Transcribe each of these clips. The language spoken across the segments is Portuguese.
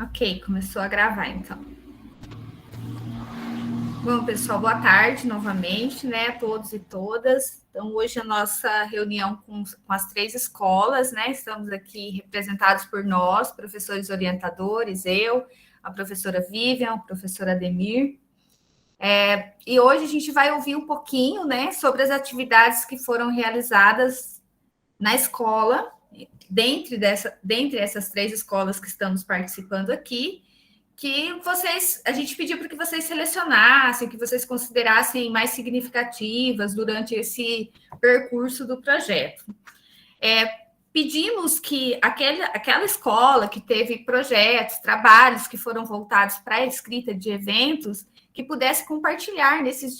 Ok, começou a gravar então. Bom, pessoal, boa tarde novamente, né, a todos e todas. Então, hoje a nossa reunião com as 3 escolas, né, estamos aqui representados por nós, professores orientadores, eu, a professora Vivian, a professora Ademir. E hoje a gente vai ouvir um pouquinho, né, sobre as atividades que foram realizadas na escola, dentre essas 3 escolas que estamos participando aqui, que a gente pediu para que vocês selecionassem, que vocês considerassem mais significativas durante esse percurso do projeto. Pedimos que aquela escola que teve projetos, trabalhos que foram voltados para a escrita de eventos, que pudesse compartilhar nesse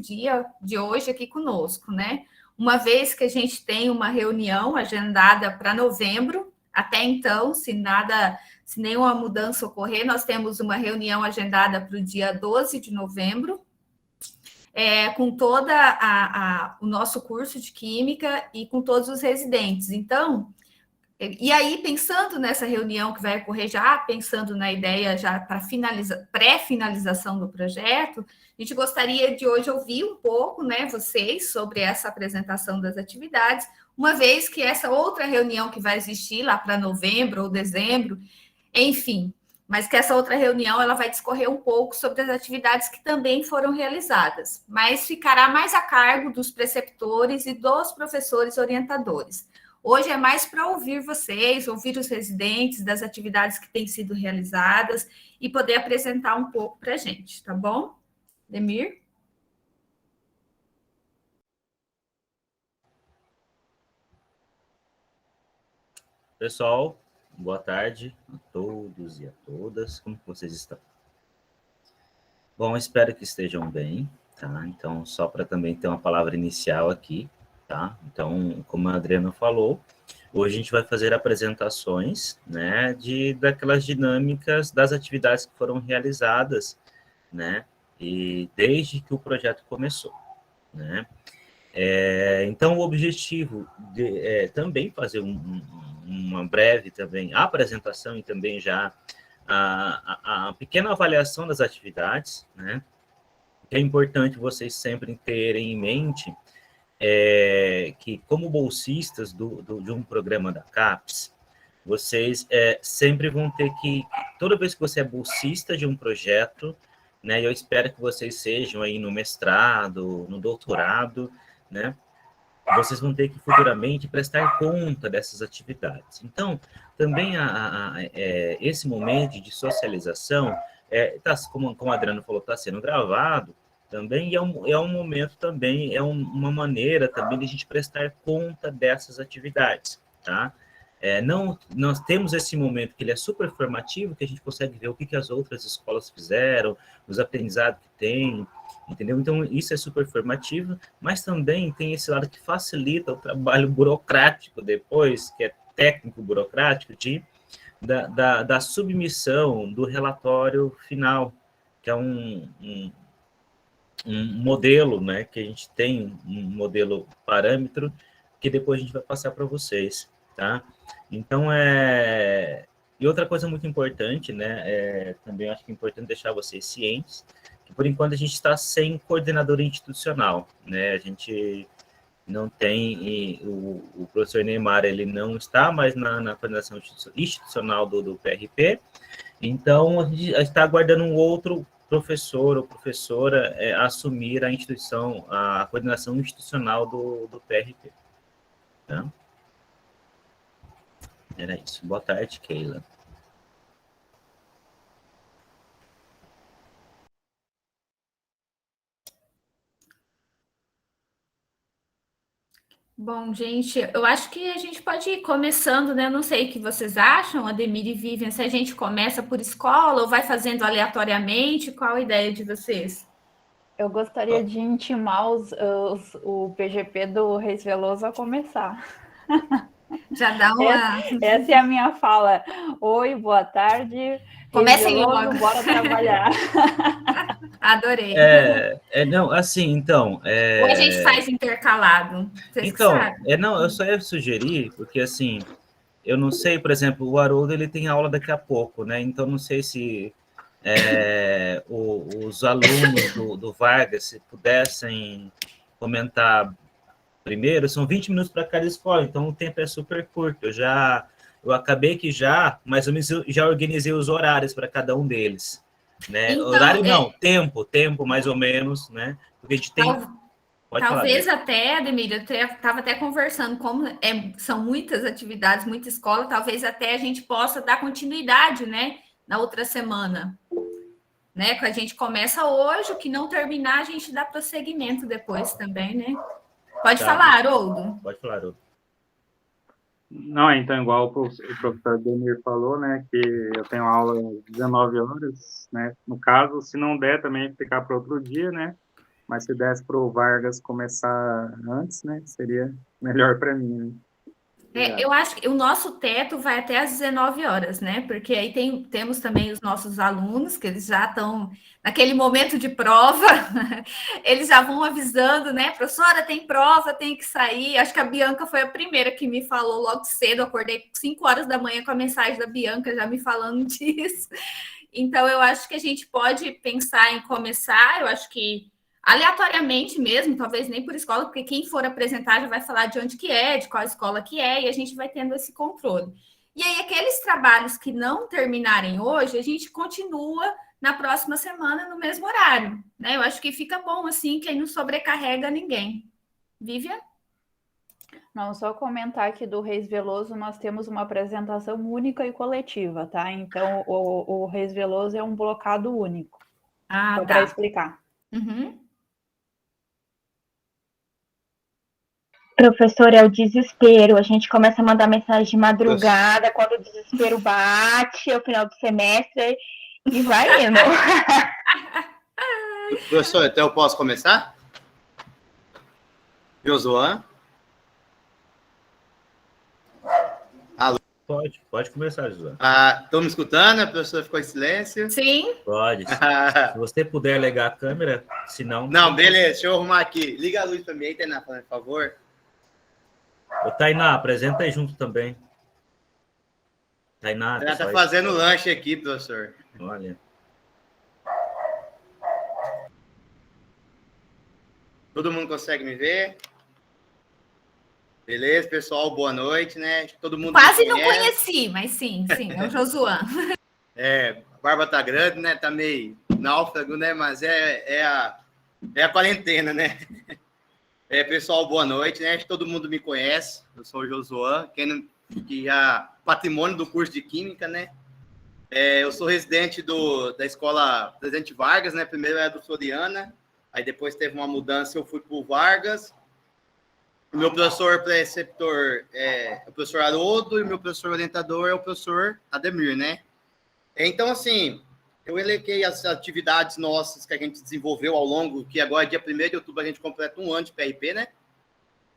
dia de hoje aqui conosco, né? Uma vez que a gente tem uma reunião agendada para novembro, até então, se nenhuma mudança ocorrer, nós temos uma reunião agendada para o dia 12 de novembro, com toda o nosso curso de Química e com todos os residentes. Então, e aí, pensando nessa reunião que vai ocorrer já, pensando na ideia já para pré-finalização do projeto, a gente gostaria de hoje ouvir um pouco, né, vocês, sobre essa apresentação das atividades, uma vez que essa outra reunião que vai existir lá para novembro ou dezembro, enfim, mas que essa outra reunião ela vai discorrer um pouco sobre as atividades que também foram realizadas, mas ficará mais a cargo dos preceptores e dos professores orientadores. Hoje é mais para ouvir vocês, ouvir os residentes das atividades que têm sido realizadas e poder apresentar um pouco para a gente, tá bom? Demir? Pessoal, boa tarde a todos e a todas. Como vocês estão? Bom, espero que estejam bem, tá? Então, só para também ter uma palavra inicial aqui, tá? Então, como a Adriana falou, hoje a gente vai fazer apresentações, né, daquelas dinâmicas das atividades que foram realizadas, né, e desde que o projeto começou, né? Então, o objetivo é também fazer uma breve também apresentação e também já a pequena avaliação das atividades, né? Que é importante vocês sempre terem em mente que, como bolsistas de um programa da CAPES, vocês sempre vão ter que, toda vez que você é bolsista de um projeto, né, eu espero que vocês sejam aí no mestrado, no doutorado, né, vocês vão ter que futuramente prestar conta dessas atividades. Então, também esse momento de socialização, como a Adriana falou, está sendo gravado também, e é um momento também, uma maneira também de a gente prestar conta dessas atividades, tá? Não, nós temos esse momento que ele é super formativo, que a gente consegue ver o que as outras escolas fizeram, os aprendizados que tem, entendeu? Então, isso é super formativo, mas também tem esse lado que facilita o trabalho burocrático depois, que é técnico burocrático, da submissão do relatório final, que é um modelo, né, que a gente tem, um modelo parâmetro, que depois a gente vai passar para vocês, tá? Então, E outra coisa muito importante, né, também acho que é importante deixar vocês cientes, que por enquanto a gente está sem coordenador institucional, né, a gente não tem, o professor Neymar, ele não está mais na coordenação institucional do PRP, então a gente está aguardando um outro professor ou professora assumir a coordenação institucional do PRP. Tá? Era isso. Boa tarde, Keila. Bom, gente, eu acho que a gente pode ir começando, né? Eu não sei o que vocês acham, Ademir e Vivian, se a gente começa por escola ou vai fazendo aleatoriamente, qual a ideia de vocês? Eu gostaria de intimar o PGP do Reis Veloso a começar. Já dá uma. Essa é a minha fala. Oi, boa tarde. Comecem Reis Veloso, logo. bora trabalhar. Adorei. Não, assim, então... Ou a gente faz intercalado, vocês que Então, sabem. não, eu só ia sugerir, porque, assim, eu não sei, por exemplo, o Haroldo ele tem aula daqui a pouco, né? Então, não sei se os alunos do Vargas, se pudessem comentar primeiro, são 20 minutos para cada escola, então o tempo é super curto. Eu acabei que mas eu já organizei os horários para cada um deles, né? Então, Horário não, tempo mais ou menos, né? Porque a gente tem... Pode falar, talvez Bia. até, Ademir, eu estava até conversando, como são muitas atividades, muita escola, talvez até a gente possa dar continuidade, né, na outra semana. Né, que a gente começa hoje, o que não terminar, a gente dá prosseguimento depois também, né? Pode falar, Haroldo. Pode falar, Haroldo. Não, então, igual o professor Demir falou, né, que eu tenho aula às 19 horas, né, no caso, se não der também ficar para outro dia, né, mas se desse para o Vargas começar antes, né, seria melhor para mim, né. Eu acho que o nosso teto vai até às 19 horas, né? Porque aí temos também os nossos alunos, que eles já estão naquele momento de prova, eles já vão avisando, né? Professora, tem prova, tem que sair. Acho que a Bianca foi a primeira que me falou logo cedo. Eu acordei 5 horas da manhã com a mensagem da Bianca já me falando disso. Então, eu acho que a gente pode pensar em começar, eu acho que aleatoriamente mesmo, talvez nem por escola, porque quem for apresentar já vai falar de onde que é, de qual escola que é, e a gente vai tendo esse controle. E aí, aqueles trabalhos que não terminarem hoje, a gente continua na próxima semana no mesmo horário, né? Eu acho que fica bom assim, que aí não sobrecarrega ninguém. Vivian? Não, só comentar que do Reis Veloso nós temos uma apresentação única e coletiva, tá? Então, o Reis Veloso é um blocado único. Só para explicar. Uhum. Professor, é o desespero. A gente começa a mandar mensagem de madrugada, quando o desespero bate, é o final do semestre, e vai indo. Professor, então eu posso começar? Josuan? Alô? Pode começar, Josuan. Estão me escutando? A professora ficou em silêncio? Sim. Pode. Se você puder ligar a câmera, se não... Não, beleza, deixa eu arrumar aqui. Liga a luz para mim aí, Tainá, por favor. Ô, Tainá, apresenta aí junto também. Tainá... Ela está fazendo lanche aqui, professor. Olha. Todo mundo consegue me ver? Beleza, pessoal, boa noite, né? Todo mundo quase não conheci, mas sim, é o Josuan. A barba tá grande, né? Tá meio náufrago, né? Mas é a quarentena, né? Pessoal, boa noite, né? Todo mundo me conhece, eu sou o Josuan, que é patrimônio do curso de Química, né? Eu sou residente da Escola Presidente Vargas, né? Primeiro era do Floriana, aí depois teve uma mudança, eu fui para o Vargas. O meu professor preceptor é o professor Haroldo e o meu professor orientador é o professor Ademir, né? Então, assim, eu elenquei as atividades nossas que a gente desenvolveu ao longo, que agora, dia 1º de outubro, a gente completa um ano de PRP, né?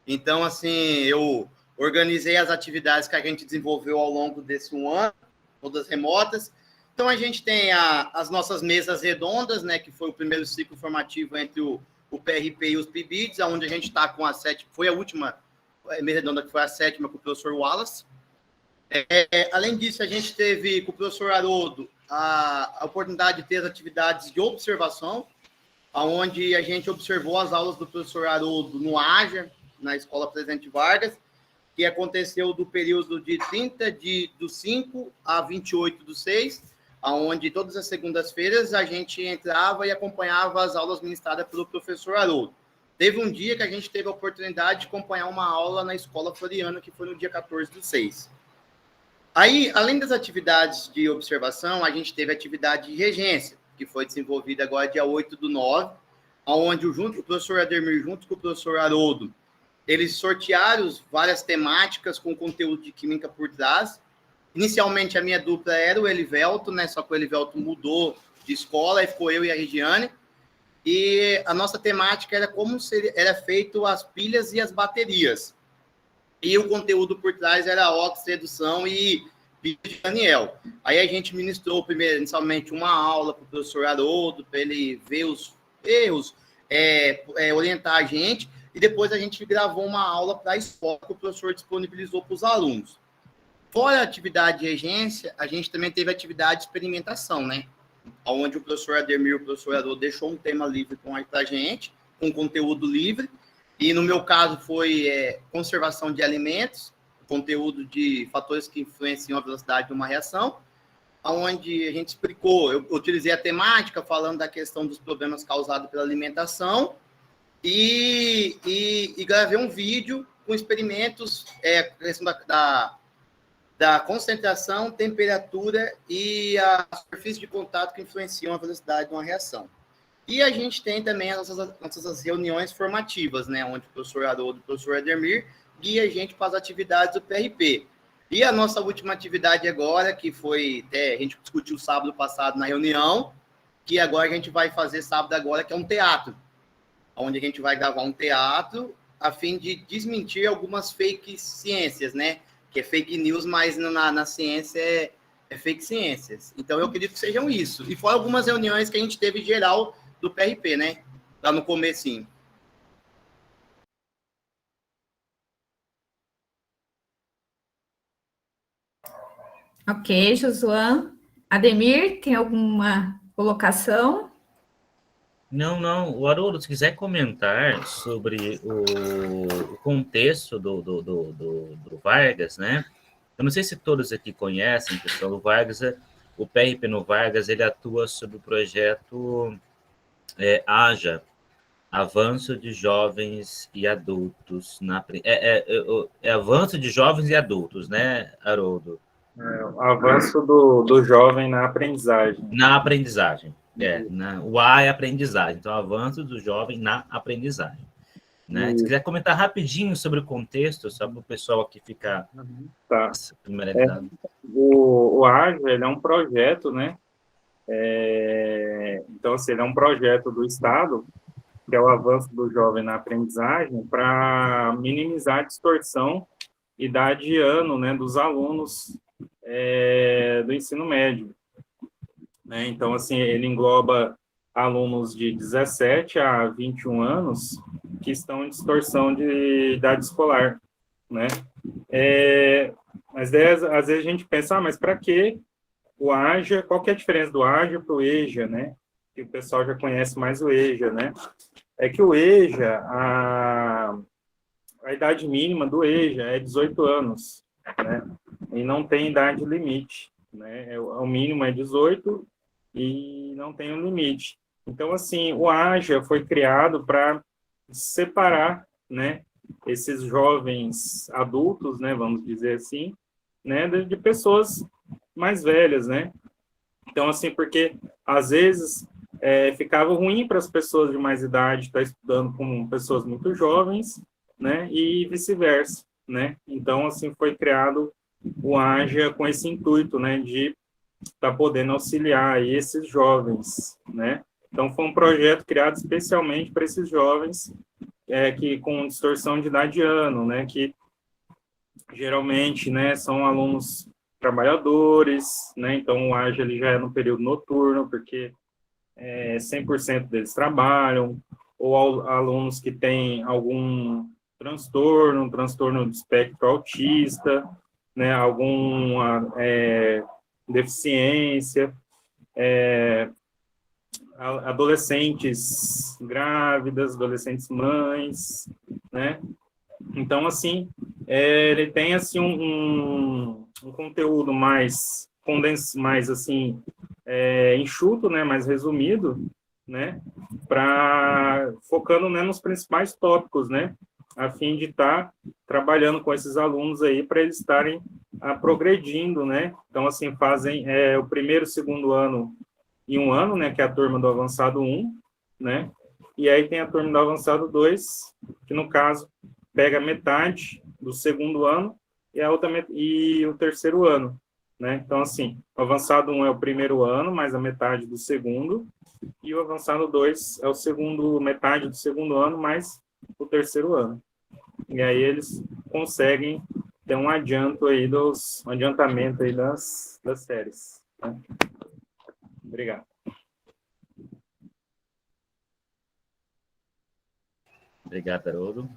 Então, assim, eu organizei as atividades que a gente desenvolveu ao longo desse um ano, todas remotas. Então, a gente tem as nossas mesas redondas, né? Que foi o primeiro ciclo formativo entre o PRP e os PIBIDs, onde a gente está com a 7ª, foi a última mesa redonda, que foi a 7ª, com o professor Wallace. Além disso, a gente teve com o professor Haroldo a oportunidade de ter as atividades de observação, onde a gente observou as aulas do professor Haroldo no AJA, na Escola Presidente Vargas, que aconteceu do período de 30 do 5 a 28 do 6, onde todas as segundas-feiras a gente entrava e acompanhava as aulas ministradas pelo professor Haroldo. Teve um dia que a gente teve a oportunidade de acompanhar uma aula na Escola Floriana, que foi no dia 14 do 6. Aí, além das atividades de observação, a gente teve a atividade de regência, que foi desenvolvida agora dia 8 do 9, onde o professor Ademir, junto com o professor Haroldo, eles sortearam várias temáticas com conteúdo de química por trás. Inicialmente, a minha dupla era o Elivelto, né? Só que o Elivelto mudou de escola e ficou eu e a Regiane. E a nossa temática era como era feito as pilhas e as baterias. E o conteúdo por trás era oxiredução e Daniel. Aí a gente ministrou primeiro, inicialmente, uma aula para o professor Haroldo, para ele ver os erros, orientar a gente, e depois a gente gravou uma aula para a escola que o professor disponibilizou para os alunos. Fora a atividade de regência, a gente também teve atividade de experimentação, né? Onde o professor Ademir e o professor Haroldo deixou um tema livre para a gente, com conteúdo livre, e no meu caso foi conservação de alimentos, conteúdo de fatores que influenciam a velocidade de uma reação, onde a gente explicou, eu utilizei a temática falando da questão dos problemas causados pela alimentação e gravei um vídeo com experimentos, questão da concentração, temperatura e a superfície de contato que influenciam a velocidade de uma reação. E a gente tem também as nossas reuniões formativas, né, onde o professor Haroldo e o professor Ademir guia a gente para as atividades do PRP. E a nossa última atividade agora, que foi, a gente discutiu sábado passado na reunião, que agora a gente vai fazer sábado agora, que é um teatro, onde a gente vai gravar um teatro a fim de desmentir algumas fake ciências, né, que é fake news, mas na ciência é fake ciências. Então, eu acredito que sejam isso. E fora algumas reuniões que a gente teve geral do PRP, né? Lá no comecinho. Ok, Josuan. Ademir, tem alguma colocação? Não. O Haroldo, se quiser comentar sobre o contexto do Vargas, né? Eu não sei se todos aqui conhecem, pessoal, o PRP no Vargas, ele atua sob o projeto AJA, Avanço de Jovens e Adultos. Avanço de Jovens e Adultos, né, Haroldo? O avanço do jovem na aprendizagem. Na aprendizagem. O A é aprendizagem, então avanço do jovem na aprendizagem. Né? Se quiser comentar rapidinho sobre o contexto, só para o pessoal aqui ficar familiarizado. O AJA, ele é um projeto, né? Então, assim, ele é um projeto do Estado, que é o avanço do jovem na aprendizagem, para minimizar a distorção idade e ano, né, dos alunos do ensino médio. Né? Então, assim, ele engloba alunos de 17 a 21 anos que estão em distorção de idade escolar, né? Mas às vezes a gente pensa, mas para que o AJA, qual que é a diferença do AJA para o EJA, né? Que o pessoal já conhece mais o EJA, né? É que o EJA, a idade mínima do EJA é 18 anos, né? E não tem idade limite, né? O mínimo é 18 e não tem um limite. Então, assim, o AJA foi criado para separar, né, esses jovens adultos, né, vamos dizer assim, né, de pessoas mais velhas, né? Então, assim, porque às vezes ficava ruim para as pessoas de mais idade estar estudando com pessoas muito jovens, né, e vice-versa, né? Então, assim, foi criado o AJA com esse intuito, né, de estar podendo auxiliar aí esses jovens, né? Então, foi um projeto criado especialmente para esses jovens que com distorção de idade de ano, né, que geralmente, né, são alunos trabalhadores, né, então o AJA ele já é no período noturno, porque 100% deles trabalham, ou alunos que têm algum transtorno, do espectro autista, né, alguma deficiência, adolescentes grávidas, adolescentes mães, né? Então, assim, ele tem assim um conteúdo mais assim enxuto, né, mais resumido, né, focando, né, nos principais tópicos, né, a fim de estar trabalhando com esses alunos aí para eles estarem progredindo, né. Então, assim, fazem o primeiro, segundo ano em um ano, né, que é a turma do avançado 1, né, e aí tem a turma do avançado 2, que no caso pega metade do segundo ano e o terceiro ano, né? Então, assim, o avançado 1 é o primeiro ano, mais a metade do segundo, e o avançado 2 é metade do segundo ano, mais o terceiro ano. E aí eles conseguem ter um adiantamento aí das séries. Né? Obrigado. Obrigado, Haroldo.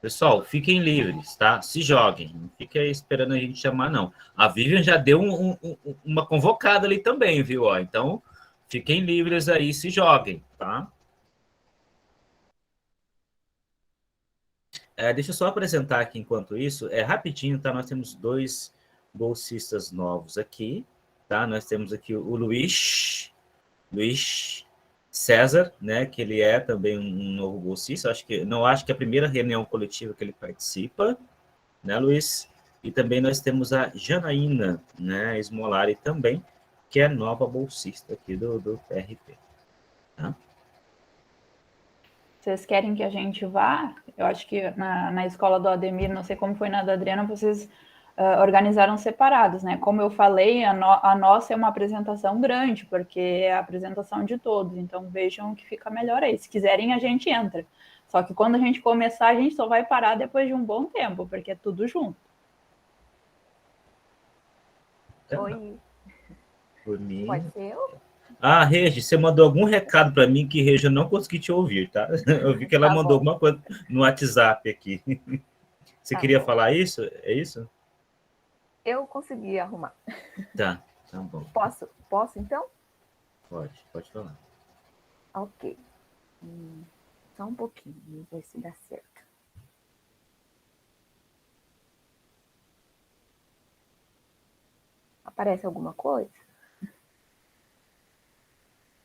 Pessoal, fiquem livres, tá? Se joguem. Não fiquem esperando a gente chamar, não. A Vivian já deu uma convocada ali também, viu? Ó, então, fiquem livres aí, se joguem, tá? Deixa eu só apresentar aqui enquanto isso. Rapidinho, tá? Nós temos 2 bolsistas novos aqui, tá? Nós temos aqui o Luiz César, né? Que ele é também um novo bolsista. Não acho que é a primeira reunião coletiva que ele participa, né, Luiz? E também nós temos a Janaína, né, Smolari também, que é nova bolsista aqui do PRP. Tá? Vocês querem que a gente vá? Eu acho que na escola do Ademir, não sei como foi na da Adriana, vocês organizaram separados, né? Como eu falei, a nossa é uma apresentação grande, porque é a apresentação de todos, então vejam que fica melhor aí. Se quiserem, a gente entra. Só que quando a gente começar, a gente só vai parar depois de um bom tempo, porque é tudo junto. Oi. Por mim. Pode ser eu? Regi, você mandou algum recado para mim que, Regi, eu não consegui te ouvir, tá? Eu vi que ela mandou alguma coisa no WhatsApp aqui. Você queria falar isso? É isso? Eu consegui arrumar. Tá bom. Posso então? Pode falar. Ok. Só um pouquinho, vamos ver se dá certo. Aparece alguma coisa?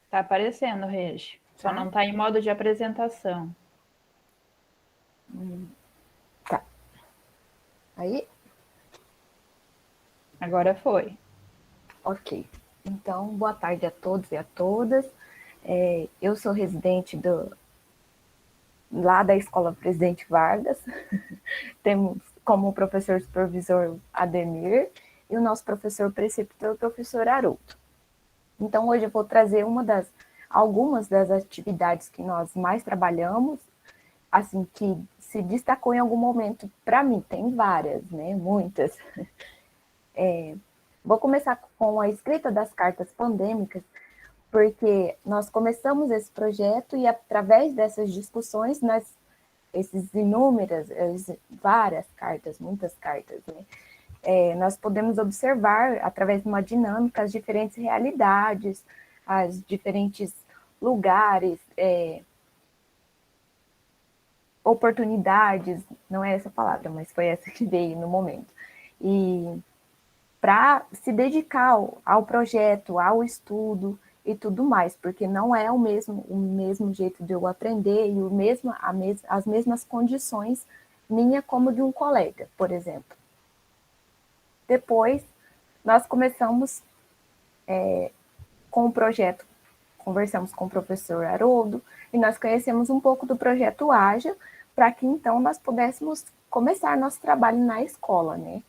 Tá aparecendo, Regi. Só não tá em modo de apresentação. Tá. Aí? Agora foi. Ok. Então, boa tarde a todos e a todas. Eu sou residente lá da Escola Presidente Vargas. Temos como professor supervisor Ademir e o nosso professor preceptor, o professor Haroldo. Então, hoje eu vou trazer algumas das atividades que nós mais trabalhamos, assim, que se destacou em algum momento para mim. Tem várias, né? Muitas. Vou começar com a escrita das cartas pandêmicas, porque nós começamos esse projeto e, através dessas discussões, várias cartas, muitas cartas, né? Nós podemos observar, através de uma dinâmica, as diferentes realidades, as diferentes lugares, oportunidades, não é essa palavra, mas foi essa que veio no momento. E para se dedicar ao projeto, ao estudo e tudo mais, porque não é o mesmo jeito de eu aprender e as mesmas condições minha como de um colega, por exemplo. Depois, nós começamos com o projeto, conversamos com o professor Haroldo, e nós conhecemos um pouco do projeto Haja, para que então nós pudéssemos começar nosso trabalho na escola, né?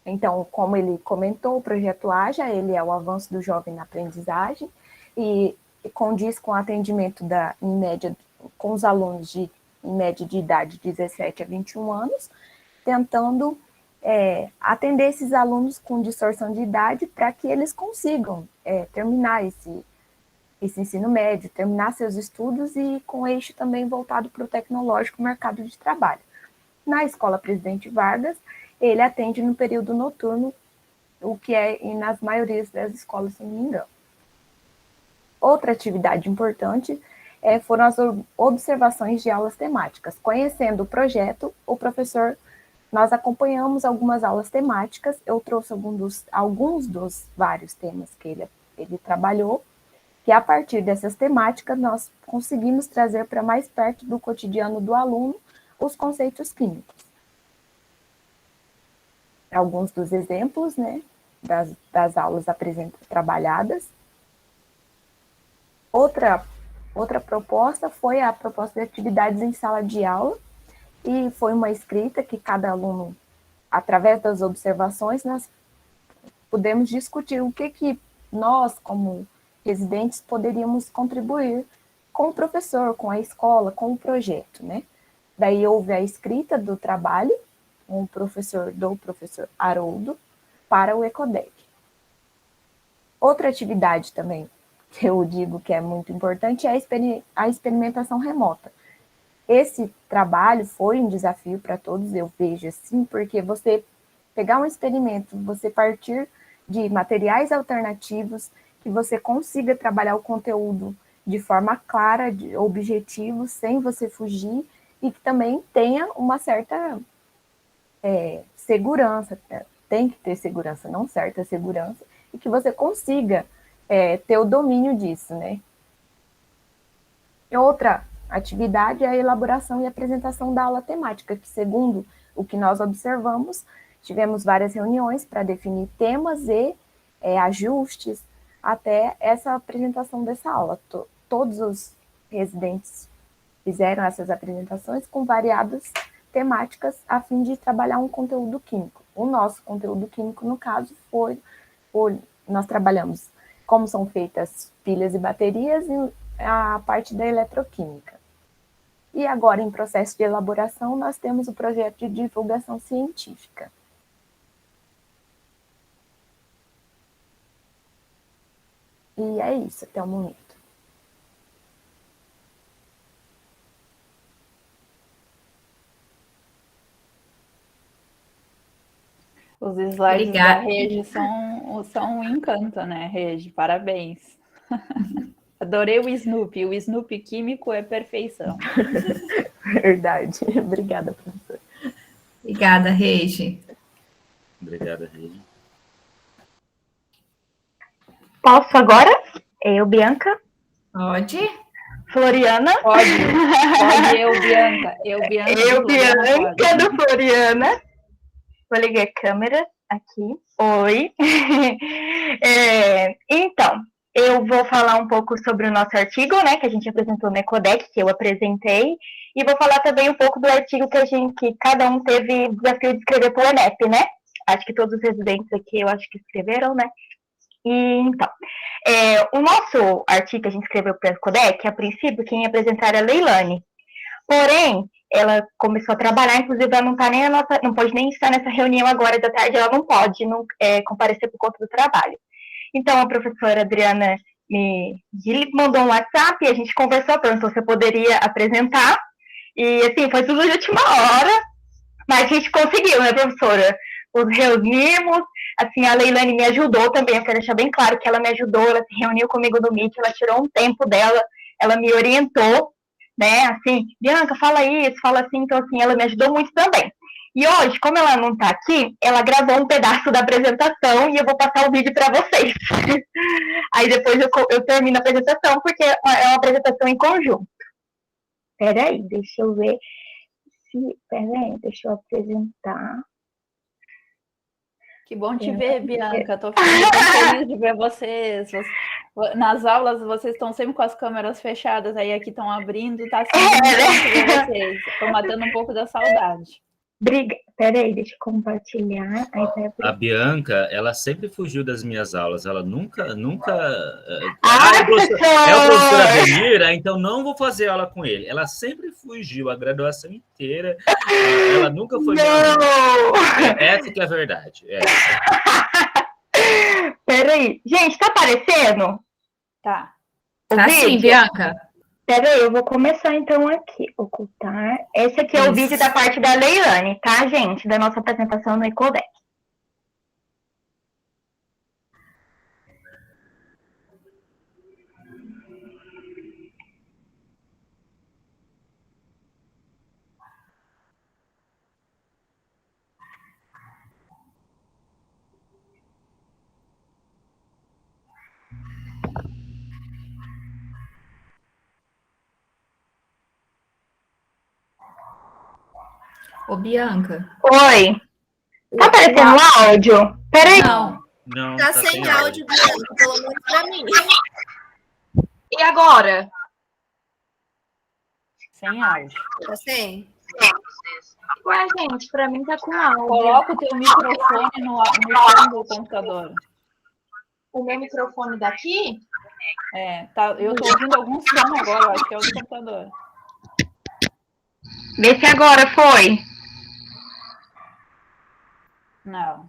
Então, como ele comentou, o projeto Haja, ele é o avanço do jovem na aprendizagem, e condiz com o atendimento em média, com os alunos em média de idade de 17 a 21 anos, tentando atender esses alunos com distorção de idade para que eles consigam terminar esse ensino médio, terminar seus estudos e com eixo também voltado para o tecnológico mercado de trabalho. Na Escola Presidente Vargas, ele atende no período noturno, o que é nas maiorias das escolas, se não me engano. Outra atividade importante foram as observações de aulas temáticas. Conhecendo o projeto, nós acompanhamos algumas aulas temáticas, eu trouxe alguns dos vários temas que ele trabalhou, que a partir dessas temáticas nós conseguimos trazer para mais perto do cotidiano do aluno os conceitos químicos. Alguns dos exemplos, né, das aulas trabalhadas. Outra proposta foi a proposta de atividades em sala de aula, e foi uma escrita que cada aluno, através das observações, nós pudemos discutir o que nós, como residentes, poderíamos contribuir com o professor, com a escola, com o projeto, né? Daí houve a escrita do trabalho, do professor Haroldo, para o ECODEC. Outra atividade também, que eu digo que é muito importante, é a experimentação remota. esse trabalho foi um desafio para todos, eu vejo assim, porque você pegar um experimento, você partir de materiais alternativos, que você consiga trabalhar o conteúdo de forma clara, de objetivo, sem você fugir, e que também tenha uma certa segurança, tem que ter segurança, não certa segurança, e que você consiga ter o domínio disso, né? Outra atividade é a elaboração e apresentação da aula temática, que segundo o que nós observamos, tivemos várias reuniões para definir temas e ajustes até essa apresentação dessa aula. Todos os residentes fizeram essas apresentações com variadas temáticas a fim de trabalhar um conteúdo químico. O nosso conteúdo químico, no caso, nós trabalhamos como são feitas pilhas e baterias e a parte da eletroquímica. E agora, em processo de elaboração, nós temos o projeto de divulgação científica. E é isso até o momento. Os slides Obrigada. da Regi são um encanto, né, Regi? Parabéns. Adorei o Snoopy. O Snoopy químico é perfeição. Verdade. Obrigada, professora. Obrigada, Regi. Obrigada, Regi. Posso agora? Eu, Bianca. Pode? Floriana. Pode eu, Bianca. Eu, Bianca do Floriana. Vou ligar a câmera aqui. Oi. Então, eu vou falar um pouco sobre o nosso artigo, né, que a gente apresentou no Ecodec, que eu apresentei, e vou falar também um pouco do artigo que cada um teve desafio de escrever para o ENEP, né? Acho que todos os residentes aqui, eu acho que escreveram, né? E, então, o nosso artigo que a gente escreveu para o Ecodec, a princípio, quem ia apresentar era a Leilane. Porém, ela começou a trabalhar, inclusive ela não pode nem estar nessa reunião agora da tarde, ela não pode comparecer por conta do trabalho. Então, a professora Adriana me mandou um WhatsApp e a gente conversou, perguntou se eu poderia apresentar. E, assim, foi tudo de última hora, mas a gente conseguiu, né, professora? Nos reunimos, assim, a Leilane me ajudou também, eu quero deixar bem claro que ela me ajudou, ela se reuniu comigo no Meet, ela tirou um tempo dela, ela me orientou, né, assim, Bianca, fala isso, fala assim, então, assim, ela me ajudou muito também. E hoje, como ela não está aqui, ela gravou um pedaço da apresentação e eu vou passar o vídeo para vocês. Aí depois eu termino a apresentação, porque é uma apresentação em conjunto. Peraí, deixa eu ver Peraí, deixa eu apresentar. Que bom te ver, Bianca. Estou feliz de ver vocês. Nas aulas, vocês estão sempre com as câmeras fechadas, aí aqui estão abrindo, está sendo bom ver vocês. Estou matando um pouco da saudade. Peraí, deixa eu compartilhar. A Bianca, ela sempre fugiu das minhas aulas. Ela nunca... é o professor Ademir, então não vou fazer aula com ele. Ela sempre fugiu a graduação inteira. Ela nunca foi minha aluna. Essa que é a verdade. Peraí. Gente, tá aparecendo? Tá. Tá sim, Bianca. Peraí, eu vou começar então aqui. Ocultar. Esse aqui é o vídeo da parte da Leilane, tá, gente? Da nossa apresentação no Ecodec. Ô, Bianca. Oi. Tá aparecendo o áudio? Peraí. Não, tá sem áudio, Bianca, pelo menos pra mim. E agora? Sem áudio. Tá sem? Ué, gente, pra mim tá com áudio. Coloca o teu microfone no fundo do computador. O meu microfone daqui? Tá, eu tô ouvindo algum som agora, eu acho que é o do computador. Vê se agora foi. Não.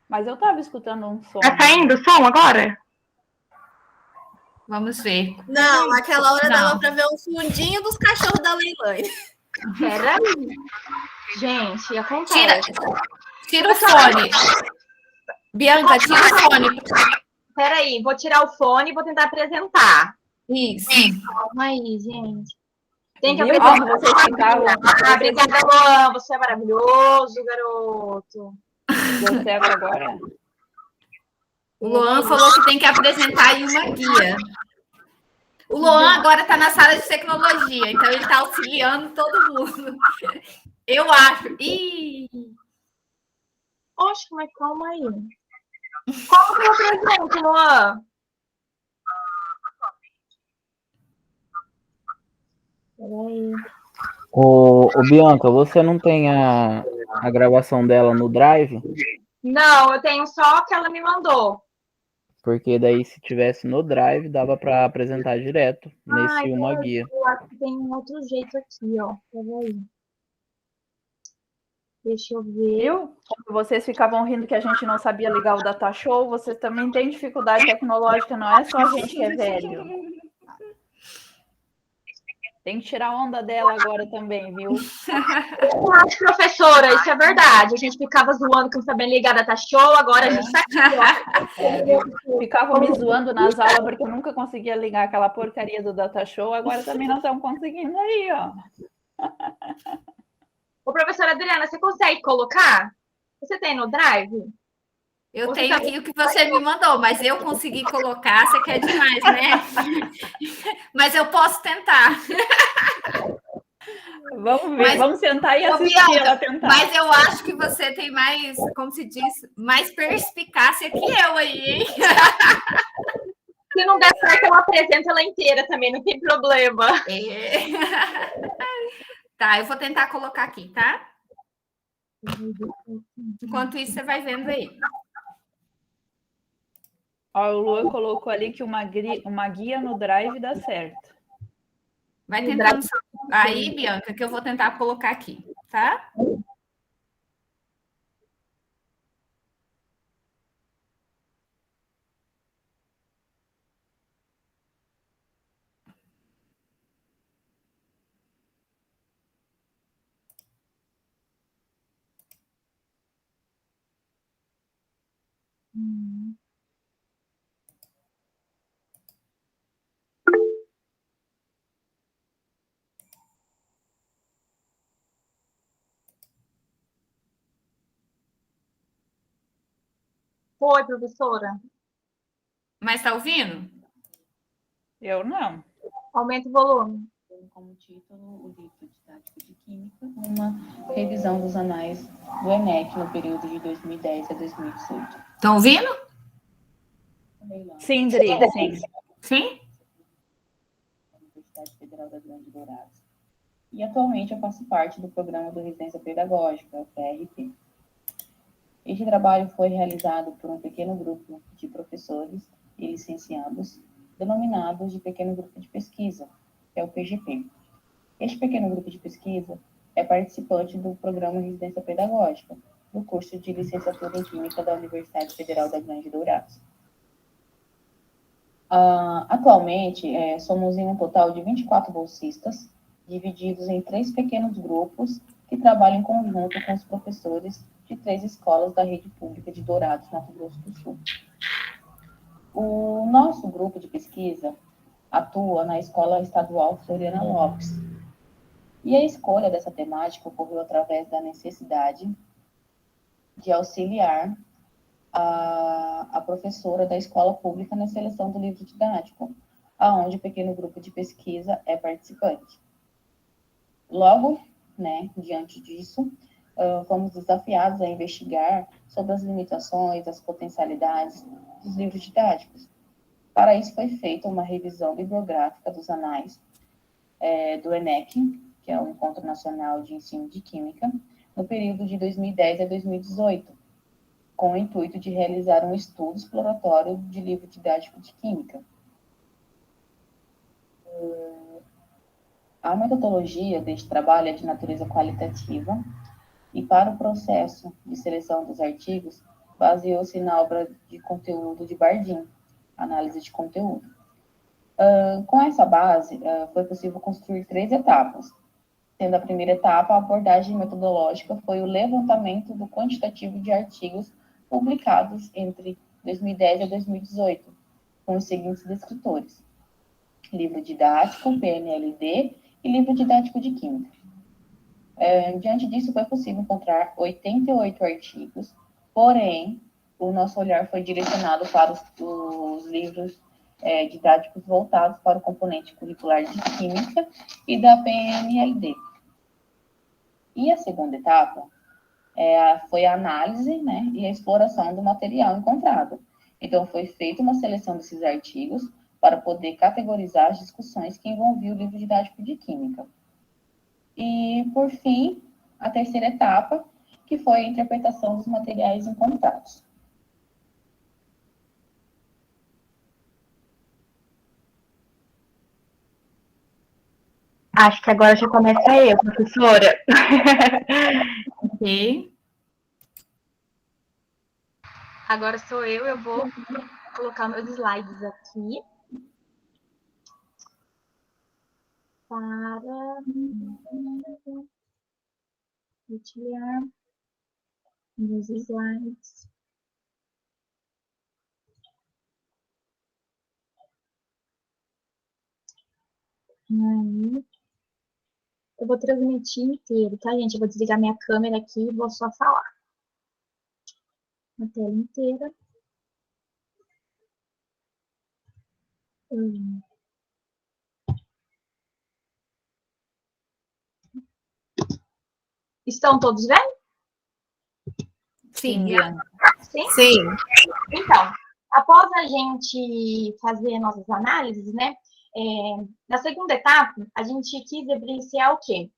Mas eu tava escutando um som. Tá saindo o som agora? Vamos ver. Não, aquela hora Não. dava pra ver o fundinho dos cachorros da Leilane. Peraí. Gente, acontece. Tira o fone. Bianca, tira o fone. Peraí, vou tirar o fone e vou tentar apresentar. Isso. Calma aí, gente. Tem que Viu apresentar. como vocês ficavam? Obrigada, Luan. Você é maravilhoso, garoto. Deu certo agora? O Luan falou que tem que apresentar aí uma guia. O Luan agora está na sala de tecnologia, então ele está auxiliando todo mundo. Eu acho. Ih! Oxe, mas calma aí. Como que eu apresento, Luan? Peraí. Ô, Bianca, você não tem a gravação dela no Drive? Não, eu tenho só o que ela me mandou. Porque daí, se tivesse no Drive, dava para apresentar direto nesse uma guia. Eu acho que tem um outro jeito aqui, ó. Peraí. Deixa eu ver. Viu? Quando vocês ficavam rindo que a gente não sabia ligar o data show, vocês também têm dificuldade tecnológica, não é só a gente que é velho. Tem que tirar a onda dela agora também, viu? Eu acho, professora, isso é verdade. A gente ficava zoando que não sabia ligar data show, agora a gente tá aqui, ó. Ficavam me zoando nas aulas porque eu nunca conseguia ligar aquela porcaria do data show, agora também não estão conseguindo aí, ó. Ô, professora Adriana, você consegue colocar? Você tem no Drive? Eu tenho aqui o que você me mandou, mas eu consegui colocar, você quer demais, né? Mas eu posso tentar. Vamos ver, vamos sentar e assistir Bianca, ela tentar. Mas eu acho que você tem mais, como se diz, mais perspicácia que eu aí, hein? Se não der certo, eu apresento ela inteira também, não tem problema. Tá, eu vou tentar colocar aqui, tá? Enquanto isso, você vai vendo aí. Ó, o Luan colocou ali que uma guia no Drive dá certo. Vai tentando aí, Bianca, que eu vou tentar colocar aqui, tá? Foi, professora. Mas tá ouvindo? Eu não. Aumenta o volume. Como título, o livro didático de Química, uma revisão dos anais do ENEC no período de 2010 a 2018. Estão ouvindo? Sim, Dri, sim. Sim? Universidade Federal da Grande Dourados. E atualmente eu faço parte do programa do Residência Pedagógica, o PRP. Este trabalho foi realizado por um pequeno grupo de professores e licenciados, denominados de Pequeno Grupo de Pesquisa, que é o PGP. Este pequeno grupo de pesquisa é participante do programa Residência Pedagógica, do curso de Licenciatura em Química da Universidade Federal da Grande Dourados. Atualmente, somos em um total de 24 bolsistas, divididos em 3 pequenos grupos que trabalham em conjunto com os professores de 3 escolas da rede pública de Dourados, Mato Grosso do Sul. O nosso grupo de pesquisa atua na Escola Estadual Floriana Lopes. E a escolha dessa temática ocorreu através da necessidade de auxiliar a professora da escola pública na seleção do livro didático, aonde o pequeno grupo de pesquisa é participante. Logo, diante disso, fomos desafiados a investigar sobre as limitações, as potencialidades dos livros didáticos. Para isso foi feita uma revisão bibliográfica dos anais do ENEC, que é o Encontro Nacional de Ensino de Química, no período de 2010 a 2018, com o intuito de realizar um estudo exploratório de livro didático de Química. A metodologia deste trabalho é de natureza qualitativa e, para o processo de seleção dos artigos, baseou-se na obra de conteúdo de Bardeen, análise de conteúdo. Com essa base, foi possível construir 3 etapas. Sendo a primeira etapa, a abordagem metodológica foi o levantamento do quantitativo de artigos publicados entre 2010 e 2018, com os seguintes descritores: livro didático, PNLD e livro didático de Química. Diante disso, foi possível encontrar 88 artigos, porém, o nosso olhar foi direcionado para os livros didáticos voltados para o componente curricular de Química e da PNLD. E a segunda etapa foi a análise, né, e a exploração do material encontrado. Então, foi feita uma seleção desses artigos para poder categorizar as discussões que envolviam o livro didático de Química. E, por fim, a terceira etapa, que foi a interpretação dos materiais encontrados. Acho que agora já começa eu, professora. Ok. Agora sou eu vou colocar meus slides aqui. Para compartilhar meus slides. Aí, eu vou transmitir inteiro, tá, gente? Eu vou desligar minha câmera aqui e vou só falar. A tela inteira. Estão todos vendo? Sim. Sim? Sim. Então, após a gente fazer nossas análises, né? Na segunda etapa, a gente quis evidenciar o quê?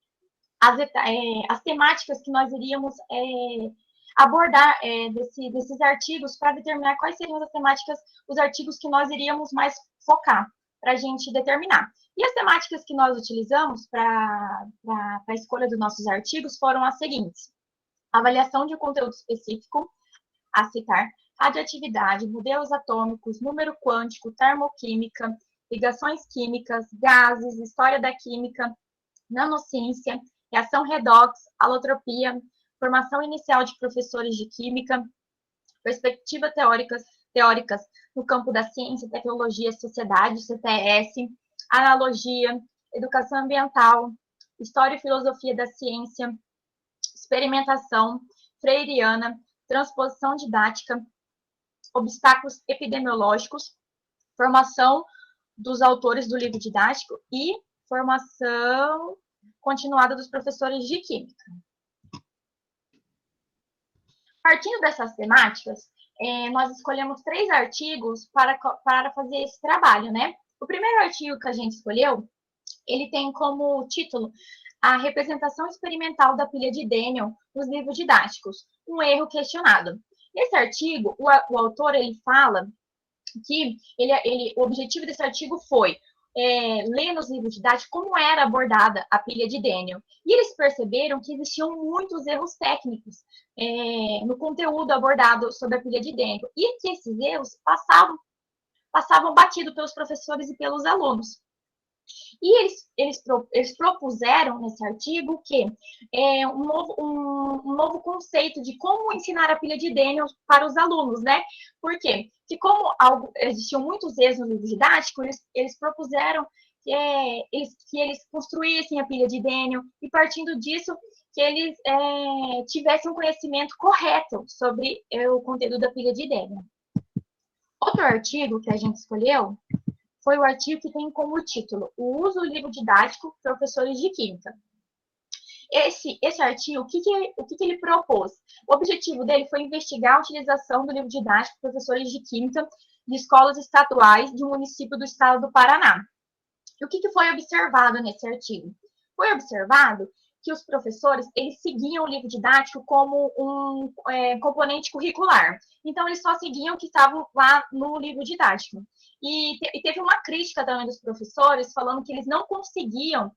As temáticas que nós iríamos abordar desses artigos para determinar quais seriam as temáticas, os artigos que nós iríamos mais focar para a gente determinar. E as temáticas que nós utilizamos para a escolha dos nossos artigos foram as seguintes: avaliação de conteúdo específico, a citar, radioatividade, modelos atômicos, número quântico, termoquímica, ligações químicas, gases, história da química, nanociência, reação redox, alotropia, formação inicial de professores de química, perspectivas teóricas no campo da ciência, tecnologia e sociedade, CTS, analogia, educação ambiental, história e filosofia da ciência, experimentação freiriana, transposição didática, obstáculos epidemiológicos, formação dos autores do livro didático e formação continuada dos professores de química. Partindo dessas temáticas, nós escolhemos 3 artigos para fazer esse trabalho, né? O primeiro artigo que a gente escolheu, ele tem como título a representação experimental da pilha de Daniel nos livros didáticos, um erro questionado. Nesse artigo, o autor ele fala que o objetivo desse artigo foi ler nos livros didáticos como era abordada a pilha de Daniel. E eles perceberam que existiam muitos erros técnicos no conteúdo abordado sobre a pilha de Daniel, e que esses erros passavam batido pelos professores e pelos alunos. E eles propuseram nesse artigo que um novo conceito de como ensinar a pilha de Daniel para os alunos, né? Por quê? Porque como existiam muitos erros no livro didático, eles propuseram que eles construíssem a pilha de Daniel e, partindo disso, que eles tivessem um conhecimento correto sobre o conteúdo da pilha de Daniel. Outro artigo que a gente escolheu foi o artigo que tem como título o uso do livro didático professores de química. Esse artigo, o que ele propôs? O objetivo dele foi investigar a utilização do livro didático professores de química de escolas estaduais de um município do estado do Paraná. E o que foi observado nesse artigo? Foi observado que os professores, eles seguiam o livro didático como um componente curricular. Então, eles só seguiam o que estavam lá no livro didático. E teve uma crítica também dos professores, falando que eles não conseguiam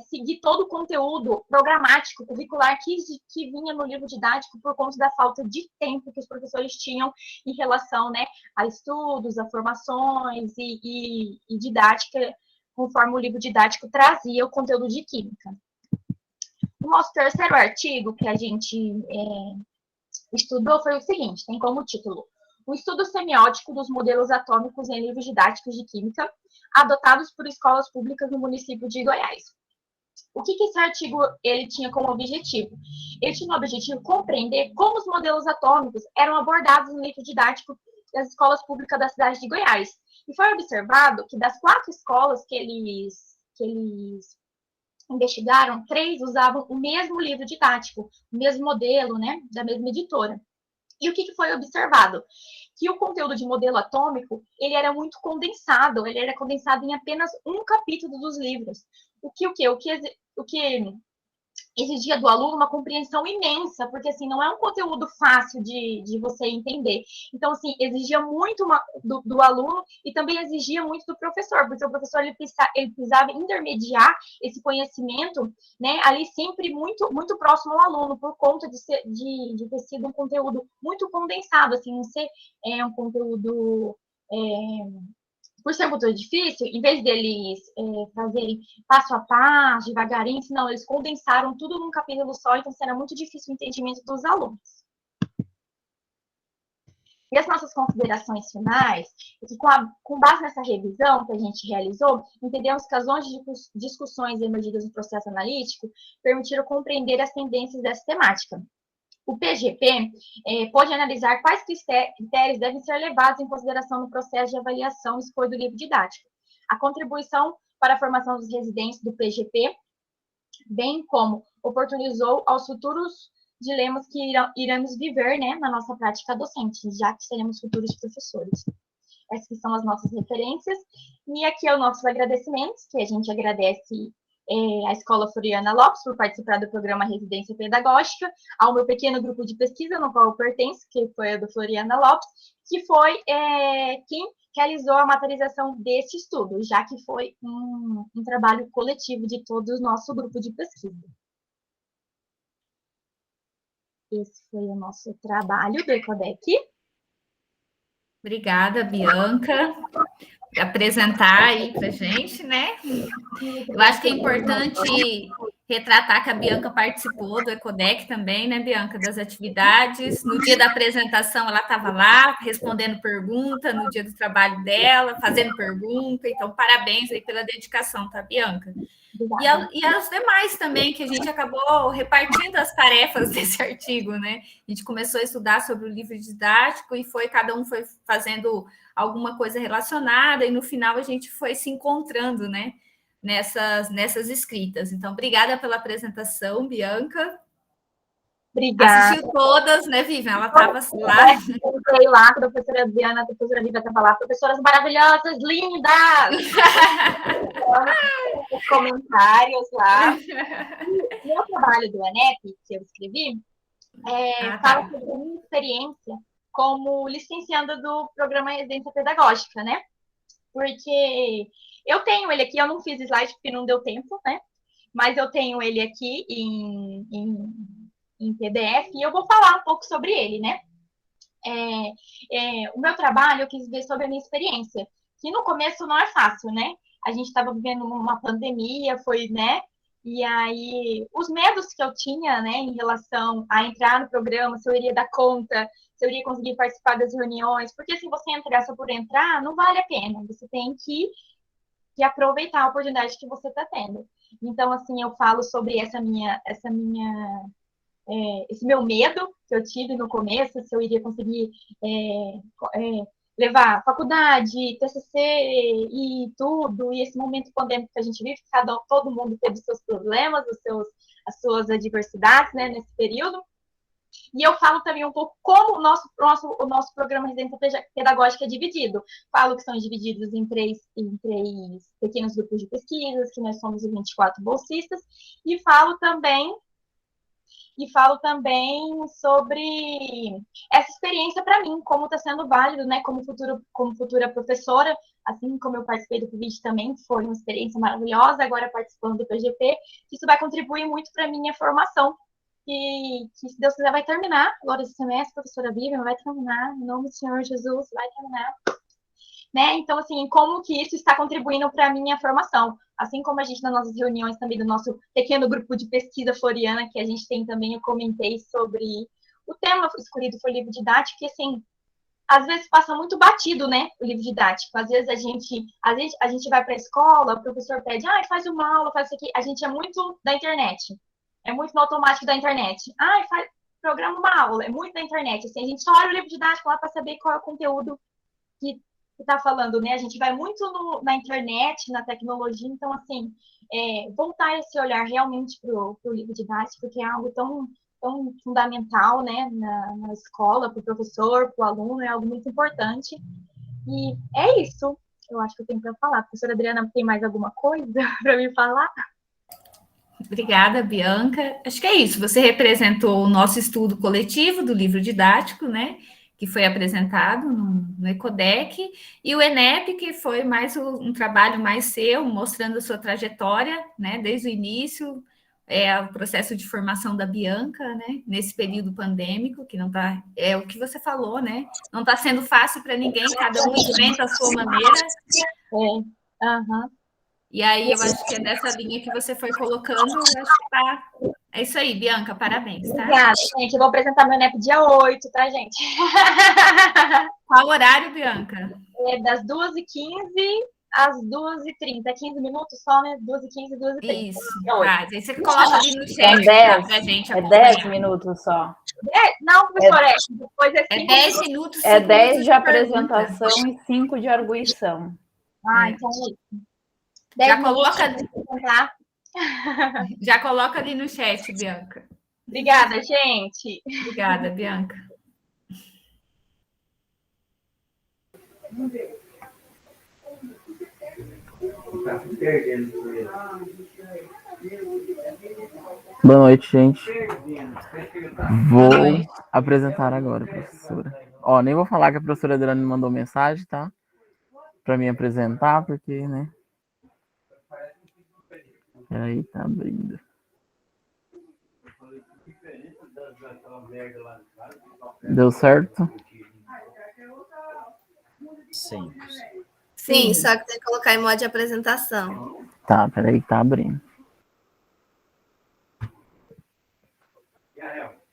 seguir todo o conteúdo programático, curricular que vinha no livro didático por conta da falta de tempo que os professores tinham em relação, né, a estudos, a formações e didática, conforme o livro didático trazia o conteúdo de química. O nosso terceiro artigo que a gente estudou foi o seguinte, tem como título: o estudo semiótico dos modelos atômicos em livros didáticos de química adotados por escolas públicas no município de Goiás. O que esse artigo ele tinha como objetivo? Ele tinha como objetivo compreender como os modelos atômicos eram abordados no livro didático das escolas públicas da cidade de Goiás. E foi observado que das 4 escolas que eles investigaram, 3 usavam o mesmo livro didático, o mesmo modelo, né, da mesma editora. E o que foi observado? Que o conteúdo de modelo atômico, ele era muito condensado, ele era condensado em apenas um capítulo dos livros. O que exigia do aluno uma compreensão imensa, porque, assim, não é um conteúdo fácil de você entender. Então, assim, exigia muito do aluno e também exigia muito do professor, porque o professor, ele precisava intermediar esse conhecimento, né, ali sempre muito, muito próximo ao aluno, por conta de ter sido um conteúdo muito condensado, assim, não ser um conteúdo... por ser muito difícil, em vez deles fazerem passo a passo, devagarinho, não, eles condensaram tudo num capítulo só, então será muito difícil o entendimento dos alunos. E as nossas considerações finais, é que com base nessa revisão que a gente realizou, entendemos que as longas discussões emergidas no processo analítico permitiram compreender as tendências dessa temática. O PGP pode analisar quais critérios devem ser levados em consideração no processo de avaliação e escolha do livro didático. A contribuição para a formação dos residentes do PGP, bem como oportunizou aos futuros dilemas que iremos viver, né, na nossa prática docente, já que seremos futuros professores. Essas são as nossas referências. E aqui é os nossos agradecimentos, que a gente agradece a Escola Floriana Lopes por participar do programa Residência Pedagógica, ao meu pequeno grupo de pesquisa, no qual eu pertenço, que foi a do Floriana Lopes, que foi quem realizou a materialização desse estudo, já que foi um trabalho coletivo de todo o nosso grupo de pesquisa. Esse foi o nosso trabalho do ECODEC. Obrigada, Bianca, por apresentar aí para a gente, né? Eu acho que é importante retratar que a Bianca participou do ECODEC também, né, Bianca, das atividades. No dia da apresentação, ela estava lá, respondendo pergunta, no dia do trabalho dela, fazendo pergunta. Então, parabéns aí pela dedicação, tá, Bianca? E aos demais também, que a gente acabou repartindo as tarefas desse artigo, né? A gente começou a estudar sobre o livro didático e cada um foi fazendo alguma coisa relacionada, e no final a gente foi se encontrando, né? Nessas escritas. Então, obrigada pela apresentação, Bianca. Obrigada. Assistiu todas, né, Vivian? Ela estava lá. Eu entrei lá, a professora Diana, a professora Vivian estava lá, professoras maravilhosas, lindas! Os comentários lá. O meu trabalho do ANEP, que eu escrevi, fala sobre a minha experiência como licencianda do programa Residência Pedagógica, né? Porque eu tenho ele aqui, eu não fiz slide porque não deu tempo, né? Mas eu tenho ele aqui em PDF e eu vou falar um pouco sobre ele, né? O meu trabalho, eu quis ver sobre a minha experiência, que no começo não é fácil, né? A gente estava vivendo uma pandemia, né? E aí, os medos que eu tinha, né, em relação a entrar no programa, se eu iria dar conta, se eu iria conseguir participar das reuniões, porque se você entrar só por entrar, não vale a pena, você tem que aproveitar a oportunidade que você está tendo. Então, assim, eu falo sobre esse meu medo que eu tive no começo, se eu iria conseguir levar faculdade, TCC e tudo, e esse momento pandêmico que a gente vive, todo mundo teve seus problemas, as suas adversidades, né, nesse período. E eu falo também um pouco como o nosso programa Residência Pedagógica é dividido. Falo que são divididos em três pequenos grupos de pesquisas, que nós somos os 24 bolsistas, e falo também sobre essa experiência para mim, como está sendo válido, né, como futura professora, assim como eu participei do PIBID também, foi uma experiência maravilhosa, agora participando do PGP, isso vai contribuir muito para a minha formação, que se Deus quiser vai terminar, agora esse semestre, professora Vivian, vai terminar, em nome do Senhor Jesus, vai terminar. Né? Então, assim, como que isso está contribuindo para a minha formação? Assim como a gente, nas nossas reuniões também do nosso pequeno grupo de pesquisa floriana, que a gente tem também, eu comentei sobre o tema escolhido foi livro didático, que, assim, às vezes passa muito batido, né, o livro didático. Às vezes a gente vai para a escola, o professor pede, faz uma aula, faz isso aqui. A gente é muito da internet. É muito no automático da internet. Programa uma aula, é muito da internet. Assim, a gente só olha o livro didático lá para saber qual é o conteúdo que está falando, né? A gente vai muito na internet, na tecnologia. Então, assim, voltar esse olhar realmente para o livro didático, que é algo tão fundamental, né, na escola, para o professor, para o aluno, é algo muito importante. E é isso, eu acho que eu tenho para falar. Professora Adriana, tem mais alguma coisa para me falar? Obrigada, Bianca. Acho que é isso. Você representou o nosso estudo coletivo do livro didático, né, que foi apresentado no Ecodec, e o ENEP, que foi mais um trabalho mais seu, mostrando a sua trajetória, né, desde o início, o processo de formação da Bianca, né, nesse período pandêmico, que não está, é o que você falou, né, não está sendo fácil para ninguém, cada um enfrenta a sua maneira. E aí eu acho que é dessa linha que você foi colocando, eu acho que tá. É isso aí, Bianca, parabéns, tá? Obrigada, gente. Eu vou apresentar meu NEP dia 8, tá, gente? Qual horário, Bianca? É das 2h15 às 2h30. É 15 minutos só, né? 2h15 e 2h30. Isso, tá. Aí você coloca ali no chat pra gente É acompanhar. 10 minutos só. Não, professora, depois é 5 10 minutos. É 10 de apresentação e 5 de arguição. Então é isso. Já coloca ali no chat, Bianca. Obrigada, gente. Obrigada, Bianca. Boa noite, gente. Vou apresentar agora, professora. Nem vou falar que a professora Adriana me mandou mensagem, tá? Para me apresentar, porque, né? Peraí, tá abrindo. Deu certo? Sim. Sim, só que tem que colocar em modo de apresentação. Tá, peraí, tá abrindo.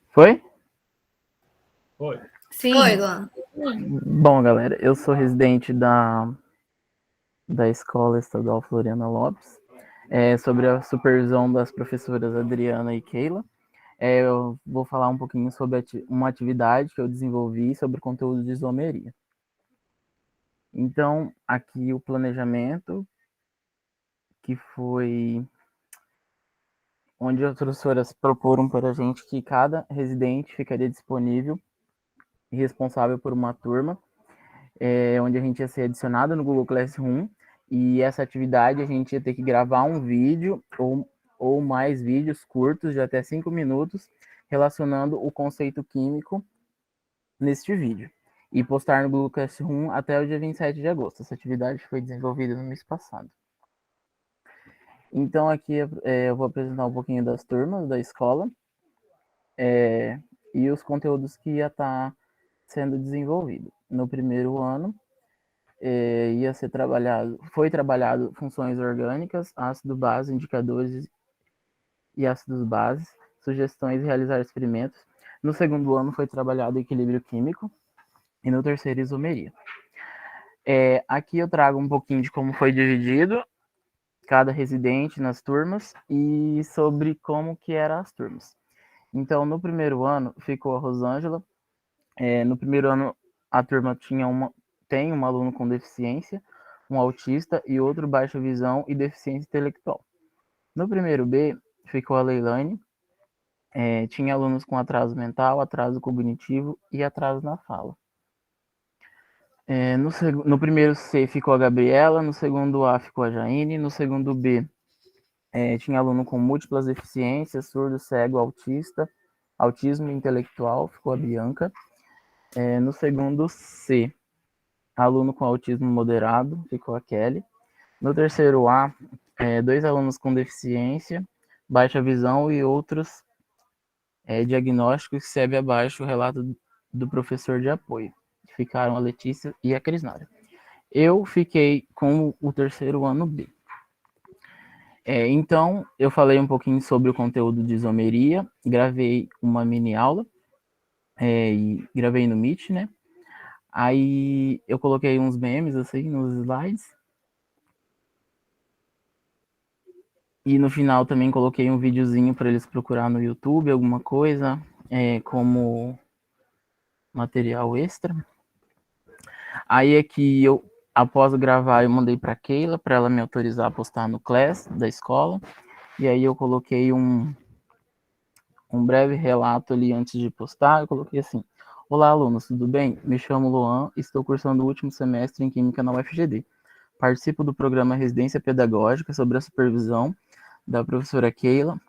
Foi? Foi. Sim. Foi, Luan. Bom, galera, eu sou residente da Escola Estadual Floriana Lopes, sobre a supervisão das professoras Adriana e Keila. Eu vou falar um pouquinho sobre uma atividade que eu desenvolvi sobre o conteúdo de isomeria. Então, aqui o planejamento, que foi onde as professoras proporam para a gente que cada residente ficaria disponível e responsável por uma turma, onde a gente ia ser adicionado no Google Classroom, e essa atividade a gente ia ter que gravar um vídeo ou mais vídeos curtos de até 5 minutos relacionando o conceito químico neste vídeo e postar no Google Classroom até o dia 27 de agosto. Essa atividade foi desenvolvida no mês passado. Então aqui eu vou apresentar um pouquinho das turmas da escola e os conteúdos que ia estar sendo desenvolvido. No primeiro ano, foi trabalhado funções orgânicas, ácido base, indicadores e ácidos bases, sugestões e realizar experimentos. No segundo ano foi trabalhado equilíbrio químico e no terceiro isomeria. Aqui eu trago um pouquinho de como foi dividido cada residente nas turmas e sobre como que eram as turmas. Então, no primeiro ano ficou a Rosângela. No primeiro ano a turma tem um aluno com deficiência, um autista e outro baixa visão e deficiência intelectual. No primeiro B ficou a Leilane, tinha alunos com atraso mental, atraso cognitivo e atraso na fala. No primeiro C ficou a Gabriela, no segundo A ficou a Jaine, no segundo B tinha aluno com múltiplas deficiências, surdo, cego, autista, autismo intelectual, ficou a Bianca. No segundo C, aluno com autismo moderado, ficou a Kelly. No terceiro A, 2 alunos com deficiência, baixa visão e outros diagnósticos que serve abaixo o relato do professor de apoio. Ficaram a Letícia e a Crisnara. Eu fiquei com o terceiro ano B. Então, eu falei um pouquinho sobre o conteúdo de isomeria, gravei uma mini aula, e gravei no Meet, né? Aí eu coloquei uns memes, assim, nos slides. E no final também coloquei um videozinho para eles procurar no YouTube, alguma coisa, como material extra. Aí é que eu, após gravar, eu mandei para Keila, para ela me autorizar a postar no Class da escola. E aí eu coloquei um breve relato ali antes de postar. Eu coloquei assim: olá, alunos, tudo bem? Me chamo Luan, estou cursando o último semestre em Química na UFGD. Participo do programa Residência Pedagógica sob a supervisão da professora Keila.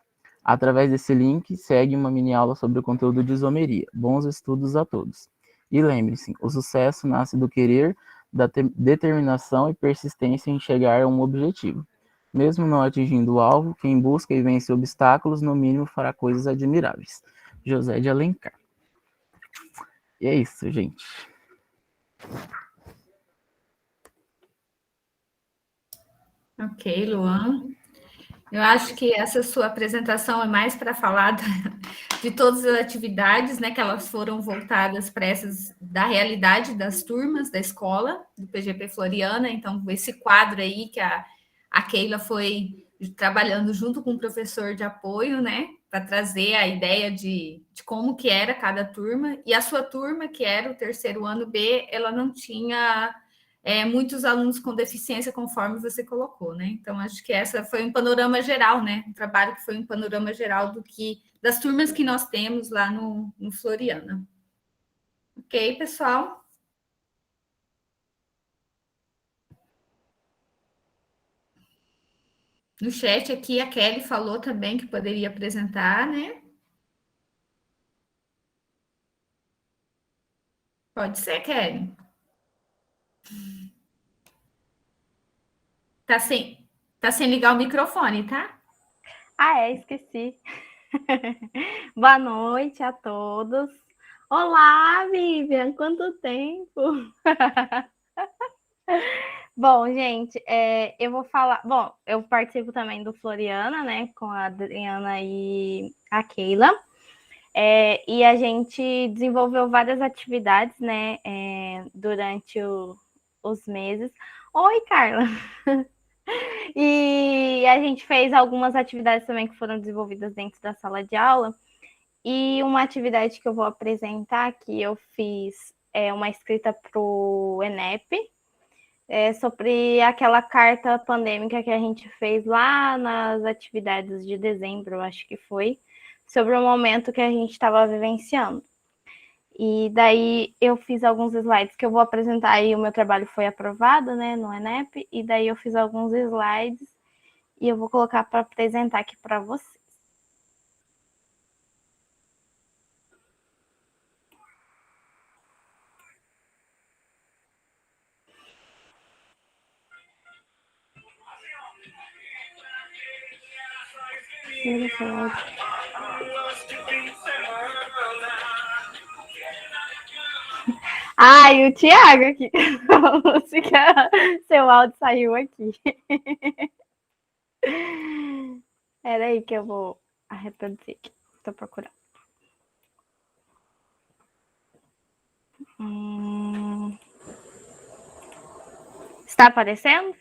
Através desse link, segue uma mini aula sobre o conteúdo de isomeria. Bons estudos a todos. E lembre-se, o sucesso nasce do querer, da determinação e persistência em chegar a um objetivo. Mesmo não atingindo o alvo, quem busca e vence obstáculos, no mínimo fará coisas admiráveis. José de Alencar. E é isso, gente. Ok, Luan. Eu acho que essa sua apresentação é mais para falar de todas as atividades, né, que elas foram voltadas para essas da realidade das turmas da escola do PGP Floriana. Então, esse quadro aí que a Keila foi trabalhando junto com o professor de apoio, né, para trazer a ideia de como que era cada turma. E a sua turma, que era o terceiro ano B, ela não tinha muitos alunos com deficiência, conforme você colocou, né? Então, acho que essa foi um panorama geral, né? Um trabalho que foi um panorama geral das turmas que nós temos lá no Floriana. Ok, pessoal? No chat aqui, a Kelly falou também que poderia apresentar, né? Pode ser, Kelly. Tá sem ligar o microfone, tá? Esqueci. Boa noite a todos. Olá, Vivian, quanto tempo! Bom, gente, eu vou falar. Bom, eu participo também do Floriana, né, com a Adriana e a Keila. E a gente desenvolveu várias atividades, né, durante os meses. Oi, Carla! E a gente fez algumas atividades também que foram desenvolvidas dentro da sala de aula. E uma atividade que eu vou apresentar, que eu fiz uma escrita para o ENEP, sobre aquela carta pandêmica que a gente fez lá nas atividades de dezembro, acho que foi, sobre o momento que a gente estava vivenciando. E daí eu fiz alguns slides que eu vou apresentar, e o meu trabalho foi aprovado, né, no ENEP, e daí eu fiz alguns slides e eu vou colocar para apresentar aqui para vocês. E o Thiago aqui. Seu áudio saiu aqui. Era aí que eu vou reproduzir aqui. Estou procurando. Está aparecendo?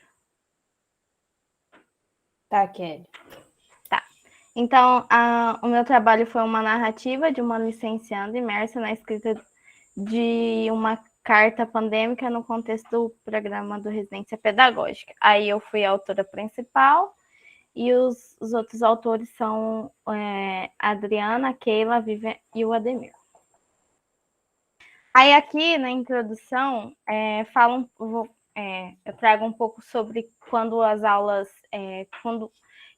Tá, Kelly. Tá. Então, o meu trabalho foi uma narrativa de uma licencianda imersa na escrita de uma carta pandêmica no contexto do programa do Residência Pedagógica. Aí eu fui a autora principal e os outros autores são a Adriana, a Keila, a Vivian e o Ademir. Aí aqui na introdução eu trago um pouco sobre quando as aulas,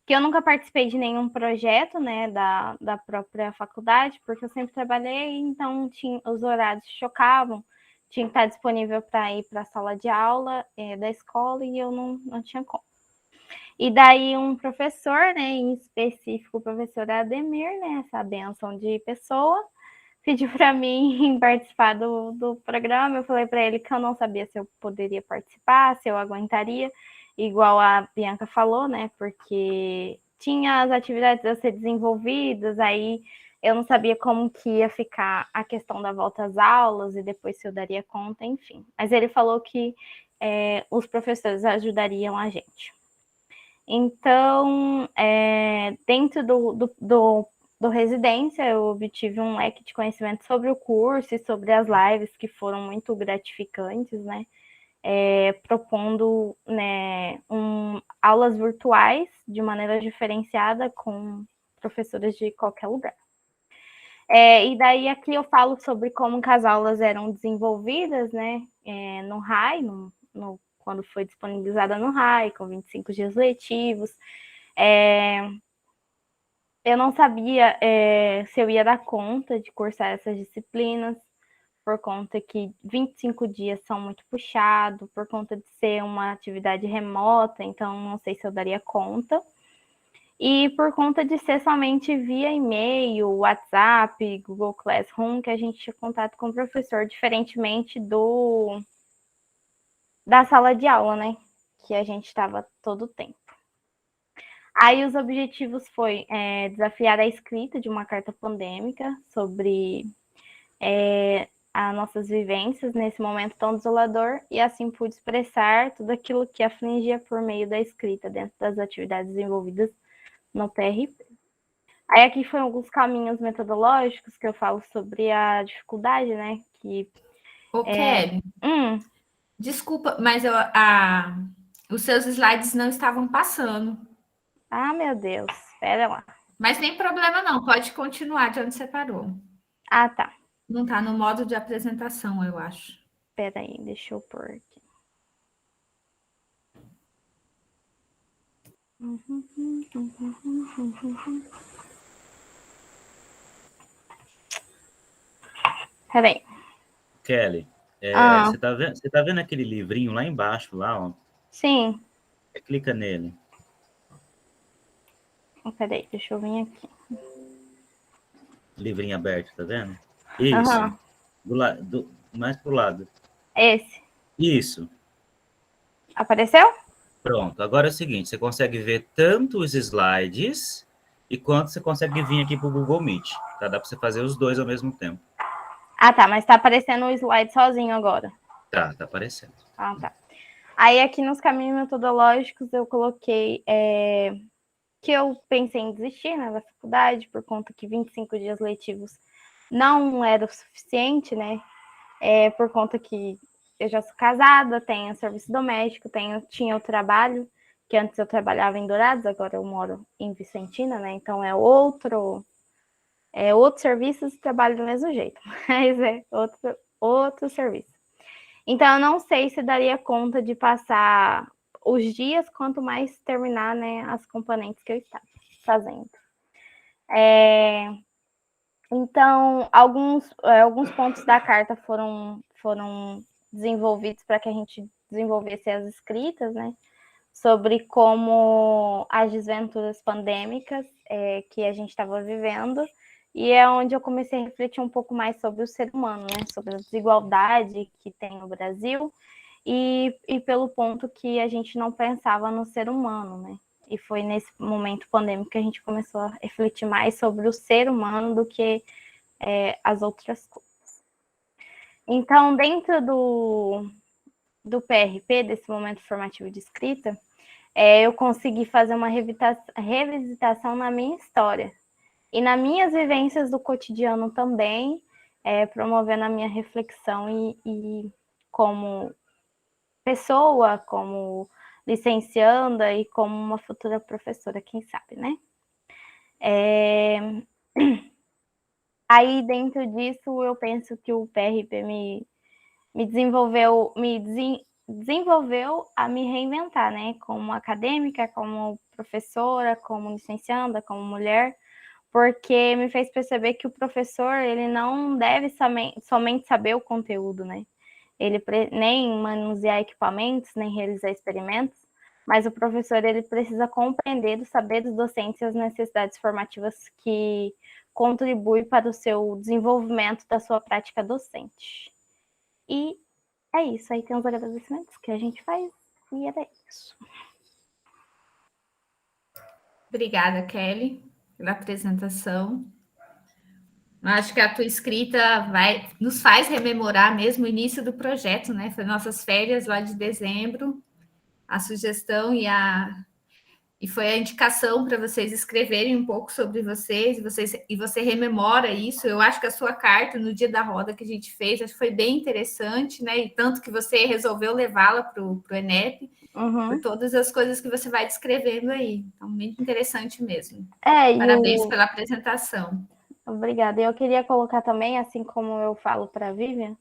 que eu nunca participei de nenhum projeto, né, da própria faculdade, porque eu sempre trabalhei, então os horários chocavam, tinha que estar disponível para ir para a sala de aula da escola e eu não tinha como. E daí um professor, né, em específico o professor Ademir, né, essa benção de pessoa, pediu para mim participar do programa. Eu falei para ele que eu não sabia se eu poderia participar, se eu aguentaria. igual a Bianca falou, né? Porque tinha as atividades a ser desenvolvidas, aí eu não sabia como que ia ficar a questão da volta às aulas e depois se eu daria conta, enfim. Mas ele falou que os professores ajudariam a gente. Então, dentro do residência, eu obtive um leque de conhecimento sobre o curso e sobre as lives, que foram muito gratificantes, né? Propondo, né, aulas virtuais de maneira diferenciada com professores de qualquer lugar. E daí aqui eu falo sobre como que as aulas eram desenvolvidas, né, no RAI, quando foi disponibilizada no RAI, com 25 dias letivos. Eu não sabia se eu ia dar conta de cursar essas disciplinas, por conta que 25 dias são muito puxados, por conta de ser uma atividade remota, então não sei se eu daria conta. E por conta de ser somente via e-mail, WhatsApp, Google Classroom, que a gente tinha contato com o professor, diferentemente da sala de aula, né? Que a gente estava todo o tempo. Aí os objetivos foi desafiar a escrita de uma carta pandêmica sobre as nossas vivências nesse momento tão desolador, e assim pude expressar tudo aquilo que afligia por meio da escrita dentro das atividades desenvolvidas no PRP. Aí aqui foram alguns caminhos metodológicos que eu falo sobre a dificuldade, né? Kelly, desculpa, mas os seus slides não estavam passando. Ah, meu Deus, espera lá. Mas nem problema não, pode continuar de onde você parou. Ah, tá. Não está no modo de apresentação, eu acho. Espera aí, deixa eu pôr aqui. Peraí. Kelly, você tá vendo aquele livrinho lá embaixo, lá, ó? Sim. Você clica nele. Peraí, deixa eu vir aqui. Livrinho aberto, tá vendo? Isso. Mais pro lado. Esse. Isso. Apareceu? Pronto. Agora é o seguinte, você consegue ver tanto os slides e quanto você consegue vir aqui pro Google Meet. Tá? Dá para você fazer os dois ao mesmo tempo. Ah, tá. Mas tá aparecendo o slide sozinho agora. Tá aparecendo. Ah, tá. Aí aqui nos caminhos metodológicos eu coloquei que eu pensei em desistir, né, da faculdade, por conta que 25 dias letivos não era o suficiente, né? Por conta que eu já sou casada, tenho serviço doméstico, tinha o trabalho, que antes eu trabalhava em Dourados, agora eu moro em Vicentina, né? Então é outro serviço e trabalho do mesmo jeito, mas é outro serviço. Então eu não sei se daria conta de passar os dias, quanto mais terminar, né, as componentes que eu estava fazendo. Então, alguns pontos da carta foram desenvolvidos para que a gente desenvolvesse as escritas, né, sobre como as desventuras pandêmicas que a gente estava vivendo, e é onde eu comecei a refletir um pouco mais sobre o ser humano, né, sobre a desigualdade que tem no Brasil, e pelo ponto que a gente não pensava no ser humano, né? E foi nesse momento pandêmico que a gente começou a refletir mais sobre o ser humano do que as outras coisas. Então, dentro do PRP, desse momento formativo de escrita, eu consegui fazer uma revisitação na minha história e nas minhas vivências do cotidiano também, promovendo a minha reflexão e como pessoa, como licencianda e como uma futura professora, quem sabe, né? Aí, dentro disso, eu penso que o PRP me desenvolveu a me reinventar, né? Como acadêmica, como professora, como licencianda, como mulher, porque me fez perceber que o professor, ele não deve somente saber o conteúdo, né? Ele nem manusear equipamentos, nem realizar experimentos, mas o professor ele precisa compreender os saberes docentes e as necessidades formativas que contribuem para o seu desenvolvimento da sua prática docente. E é isso, aí tem os agradecimentos que a gente faz E era isso. Obrigada, Kelly, pela apresentação. Eu acho que a tua escrita nos faz rememorar mesmo o início do projeto, né? Foi nossas férias lá de dezembro, a sugestão e foi a indicação para vocês escreverem um pouco sobre vocês, e você rememora isso. Eu acho que a sua carta no dia da roda que a gente fez, acho que foi bem interessante, né? E tanto que você resolveu levá-la para o ENEP, por todas as coisas que você vai descrevendo aí. Então, muito interessante mesmo. Parabéns pela apresentação. Obrigada. Eu queria colocar também, assim como eu falo para a Vivian,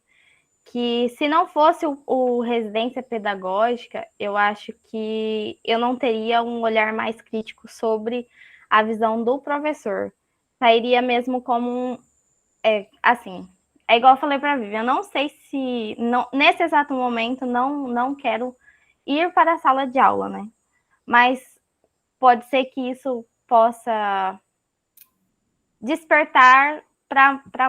que se não fosse o residência pedagógica, eu acho que eu não teria um olhar mais crítico sobre a visão do professor. Sairia mesmo como assim, é igual eu falei para a Vivian, eu não sei se nesse exato momento não quero ir para a sala de aula, né? Mas pode ser que isso possa despertar para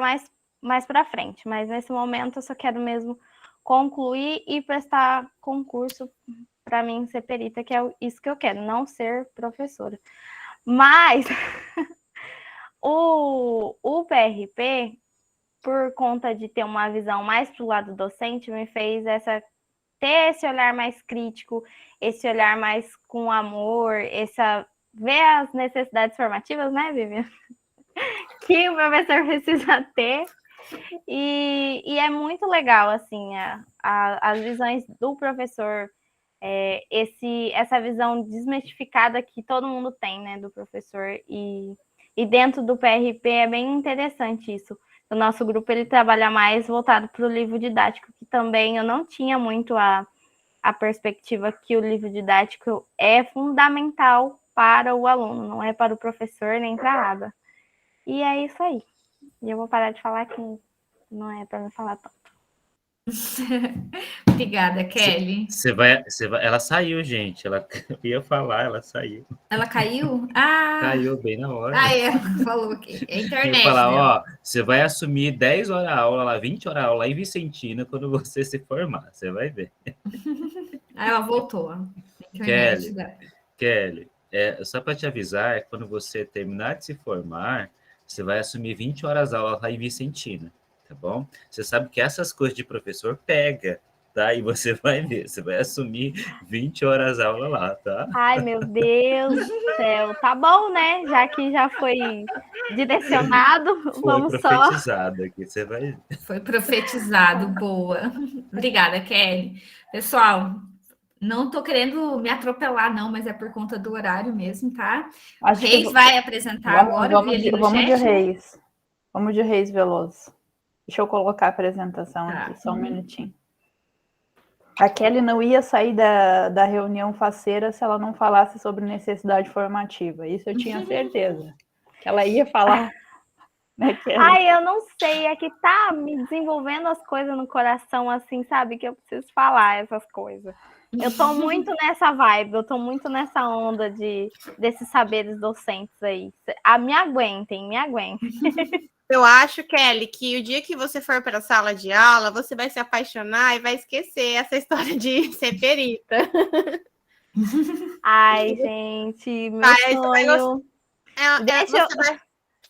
mais para frente, mas nesse momento eu só quero mesmo concluir e prestar concurso para mim ser perita, que é isso que eu quero, não ser professora. Mas o PRP, por conta de ter uma visão mais para o lado docente, me fez ter esse olhar mais crítico, esse olhar mais com amor, ver as necessidades formativas, né, Vivian? Que o professor precisa ter. E é muito legal, assim, as visões do professor, essa visão desmistificada que todo mundo tem, né, do professor. E dentro do PRP é bem interessante isso. O nosso grupo, ele trabalha mais voltado para o livro didático, que também eu não tinha muito a perspectiva que o livro didático é fundamental para o aluno, não é para o professor nem para a aba. E é isso aí. E eu vou parar de falar que não é para me falar tanto. Obrigada, Kelly. Ela saiu, gente. Ela ia falar, ela saiu. Ela caiu? Ah! Caiu bem na hora. Falou aqui. É a internet. Eu ia falar, você vai assumir 10 horas aula lá, 20 horas aula lá em Vicentina quando você se formar. Você vai ver. Ela voltou. Kelly, só para te avisar, quando você terminar de se formar, você vai assumir 20 horas aula lá em Vicentina, tá bom? Você sabe que essas coisas de professor pega, tá? E você vai ver, você vai assumir 20 horas aula lá, tá? Ai, meu Deus do céu. Tá bom, né? Já que já foi direcionado, vamos só... Foi profetizado aqui, você vai ver. Foi profetizado, boa. Obrigada, Kelly. Pessoal, não estou querendo me atropelar, não, mas é por conta do horário mesmo, tá? Acho Reis vai apresentar agora. Vamos de Reis. Vamos de Reis Veloso. Deixa eu colocar a apresentação aqui, só um minutinho. A Kelly não ia sair da reunião faceira se ela não falasse sobre necessidade formativa. Isso eu tinha certeza. Que ela ia falar. Né, Kelly? Ai, eu não sei. É que tá me desenvolvendo as coisas no coração, assim, sabe? Que eu preciso falar essas coisas. Eu tô muito nessa vibe, eu tô muito nessa onda desses saberes docentes aí. Me aguentem. Eu acho, Kelly, que o dia que você for para a sala de aula, você vai se apaixonar e vai esquecer essa história de ser perita. Ai, gente, meu sonho...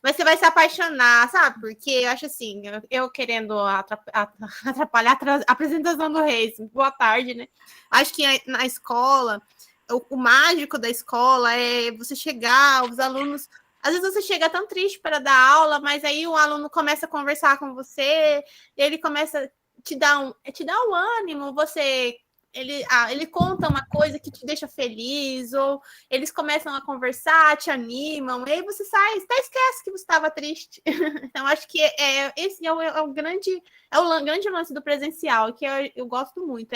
Você vai se apaixonar, sabe? Porque eu acho assim, eu querendo atrapalhar a apresentação do Reis. Boa tarde, né? Acho que na escola, o mágico da escola é você chegar, os alunos... Às vezes você chega tão triste para dar aula, mas aí o aluno começa a conversar com você, ele começa a te dar um ânimo, ele conta uma coisa que te deixa feliz, ou eles começam a conversar, te animam, e aí você sai, até esquece que você estava triste. Então, acho que esse é o grande lance do presencial, que eu gosto muito,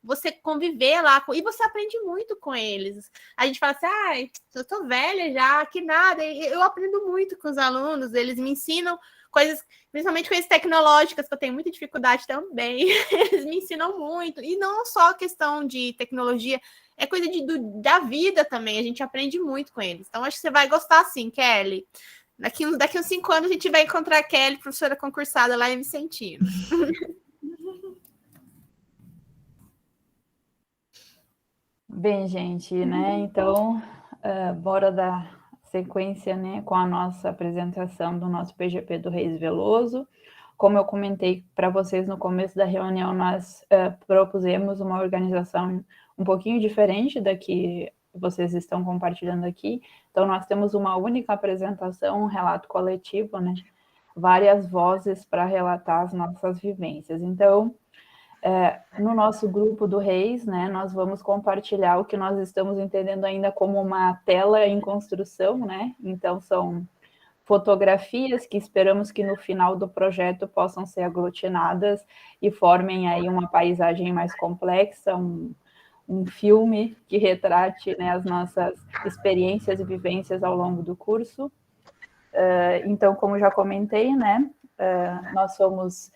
você conviver lá, e você aprende muito com eles. A gente fala assim, eu tô velha já, que nada, eu aprendo muito com os alunos, eles me ensinam coisas, principalmente coisas tecnológicas, que eu tenho muita dificuldade também, eles me ensinam muito, e não só questão de tecnologia, é coisa da vida também, a gente aprende muito com eles. Então, acho que você vai gostar sim, Kelly. Daqui uns 5 anos a gente vai encontrar a Kelly, professora concursada lá em Vicentina. 。 . 。 . 。 . 。 . . 。 . . . . 。 . 。 . 。 . 。 . 。 . 。 . 。 . 。 . 。 . 。 . 。 . 。 . 。 . 。 . 。 . 。 . 。 . 。 . 。 . 。 . Ai, gente, meu sonho... Bem, gente, né? Então, bora dar sequência, né, com a nossa apresentação do nosso PGP do Reis Veloso. Como eu comentei para vocês no começo da reunião, nós propusemos uma organização um pouquinho diferente da que vocês estão compartilhando aqui. Então, nós temos uma única apresentação, um relato coletivo, né? Várias vozes para relatar as nossas vivências. Então, no nosso grupo do Reis, né, nós vamos compartilhar o que nós estamos entendendo ainda como uma tela em construção, né? Então, são fotografias que esperamos que no final do projeto possam ser aglutinadas e formem aí uma paisagem mais complexa, um filme que retrate, né, as nossas experiências e vivências ao longo do curso. Então, como já comentei, né, nós somos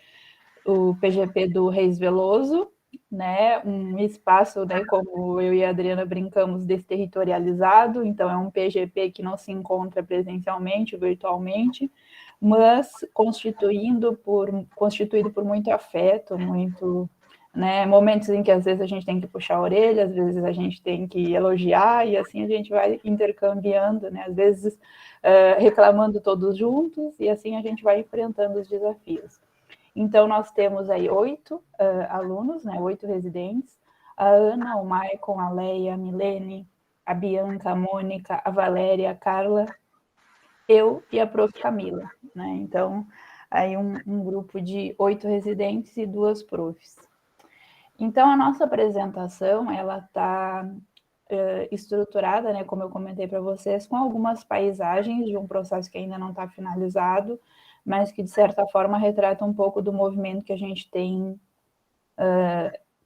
o PGP do Reis Veloso, né, um espaço, né, como eu e a Adriana brincamos, desterritorializado, então é um PGP que não se encontra presencialmente, virtualmente, mas constituído por muito afeto, muito, né, momentos em que às vezes a gente tem que puxar a orelha, às vezes a gente tem que elogiar, e assim a gente vai intercambiando, né, às vezes reclamando todos juntos, e assim a gente vai enfrentando os desafios. Então, nós temos aí 8 alunos, né, 8 residentes, a Ana, o Maicon, a Leia, a Milene, a Bianca, a Mônica, a Valéria, a Carla, eu e a prof. Camila, né, então, aí um grupo de 8 residentes e 2 profs. Então, a nossa apresentação, ela está estruturada, né, como eu comentei para vocês, com algumas paisagens de um processo que ainda não está finalizado, mas que, de certa forma, retrata um pouco do movimento que a gente tem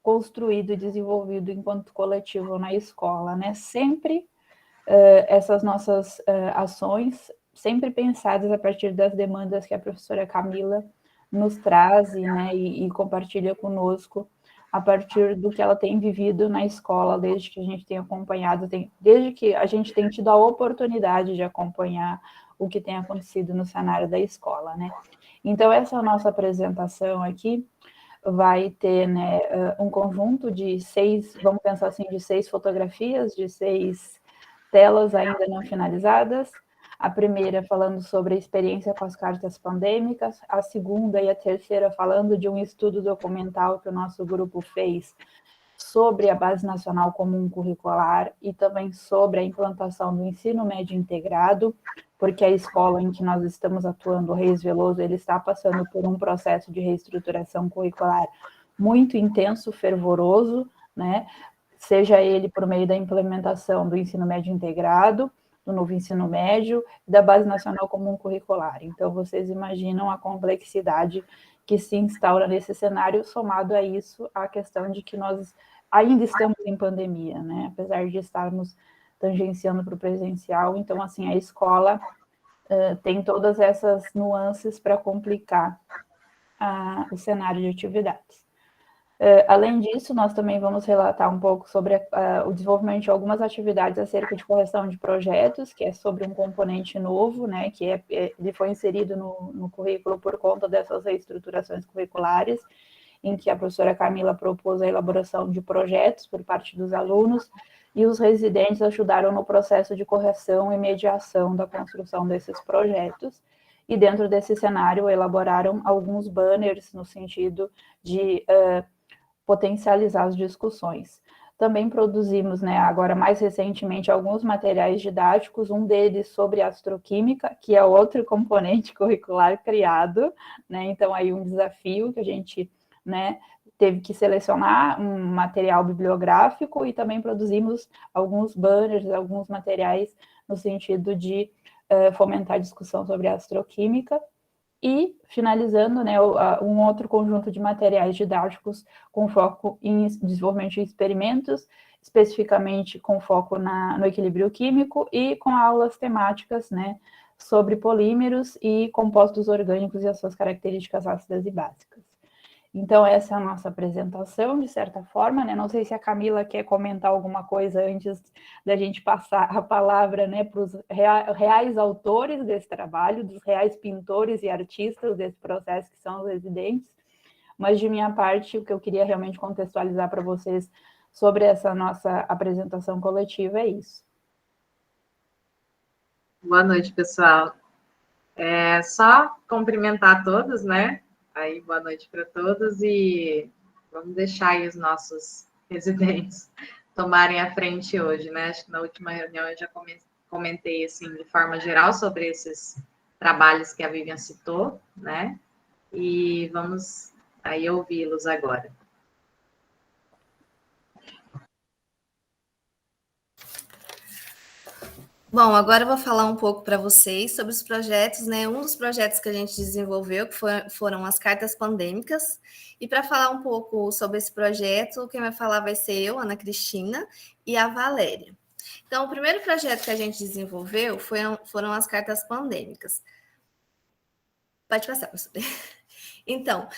construído e desenvolvido enquanto coletivo na escola, né? Sempre essas nossas ações, sempre pensadas a partir das demandas que a professora Camila nos traz, né, e compartilha conosco, a partir do que ela tem vivido na escola, desde que a gente tem acompanhado, desde que a gente tem tido a oportunidade de acompanhar o que tem acontecido no cenário da escola, né? Então, essa nossa apresentação aqui vai ter, né, um conjunto de 6, vamos pensar assim, de 6 fotografias, de 6 telas ainda não finalizadas. A primeira falando sobre a experiência com as cartas pandêmicas, a segunda e a terceira falando de um estudo documental que o nosso grupo fez sobre a Base Nacional Comum Curricular e também sobre a implantação do ensino médio integrado, porque a escola em que nós estamos atuando, o Reis Veloso, ele está passando por um processo de reestruturação curricular muito intenso, fervoroso, né? Seja ele por meio da implementação do ensino médio integrado, do novo ensino médio, da Base Nacional Comum Curricular. Então, vocês imaginam a complexidade que se instaura nesse cenário, somado a isso, a questão de que nós ainda estamos em pandemia, né? Apesar de estarmos tangenciando para o presencial, então, assim, a escola tem todas essas nuances para complicar o cenário de atividades. Além disso, nós também vamos relatar um pouco sobre o desenvolvimento de algumas atividades acerca de correção de projetos, que é sobre um componente novo, né, que ele foi inserido no currículo por conta dessas reestruturações curriculares, em que a professora Camila propôs a elaboração de projetos por parte dos alunos, e os residentes ajudaram no processo de correção e mediação da construção desses projetos. E dentro desse cenário, elaboraram alguns banners no sentido de potencializar as discussões. Também produzimos, né, agora mais recentemente, alguns materiais didáticos, um deles sobre astroquímica, que é outro componente curricular criado, né, então aí um desafio que a gente, né, teve que selecionar um material bibliográfico e também produzimos alguns banners, alguns materiais no sentido de fomentar a discussão sobre astroquímica. E, finalizando, né, um outro conjunto de materiais didáticos com foco em desenvolvimento de experimentos, especificamente com foco no equilíbrio químico e com aulas temáticas, né, sobre polímeros e compostos orgânicos e as suas características ácidas e básicas. Então, essa é a nossa apresentação, de certa forma, né? Não sei se a Camila quer comentar alguma coisa antes da gente passar a palavra, né, para os reais autores desse trabalho, dos reais pintores e artistas desse processo, que são os residentes. Mas, de minha parte, o que eu queria realmente contextualizar para vocês sobre essa nossa apresentação coletiva é isso. Boa noite, pessoal. Só cumprimentar todos, né? Aí, boa noite para todos e vamos deixar aí os nossos residentes tomarem a frente hoje, né? Acho que na última reunião eu já comentei, assim, de forma geral sobre esses trabalhos que a Vivian citou, né? E vamos aí ouvi-los agora. Bom, agora eu vou falar um pouco para vocês sobre os projetos, né? Um dos projetos que a gente desenvolveu, que foram as cartas pandêmicas. E para falar um pouco sobre esse projeto, quem vai falar vai ser eu, Ana Cristina, e a Valéria. Então, o primeiro projeto que a gente desenvolveu foram as cartas pandêmicas. Pode passar, professor. Então,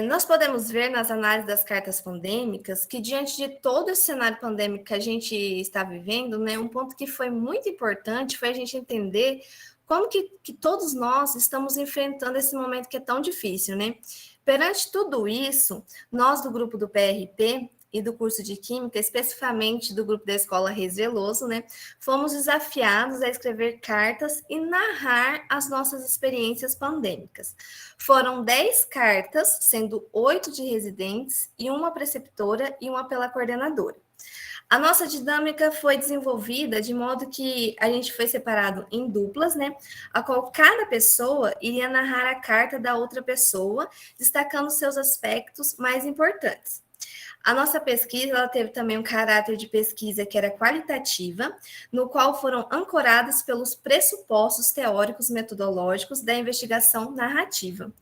nós podemos ver nas análises das cartas pandêmicas que, diante de todo esse cenário pandêmico que a gente está vivendo, né, um ponto que foi muito importante foi a gente entender como que todos nós estamos enfrentando esse momento que é tão difícil, né? Perante tudo isso, nós do grupo do PRP e do curso de Química, especificamente do grupo da Escola Reis Veloso, né, fomos desafiados a escrever cartas e narrar as nossas experiências pandêmicas. Foram 10 cartas, sendo 8 de residentes e uma preceptora e uma pela coordenadora. A nossa dinâmica foi desenvolvida de modo que a gente foi separado em duplas, né, a qual cada pessoa iria narrar a carta da outra pessoa, destacando seus aspectos mais importantes. A nossa pesquisa ela teve também um caráter de pesquisa que era qualitativa, no qual foram ancoradas pelos pressupostos teóricos metodológicos da investigação narrativa.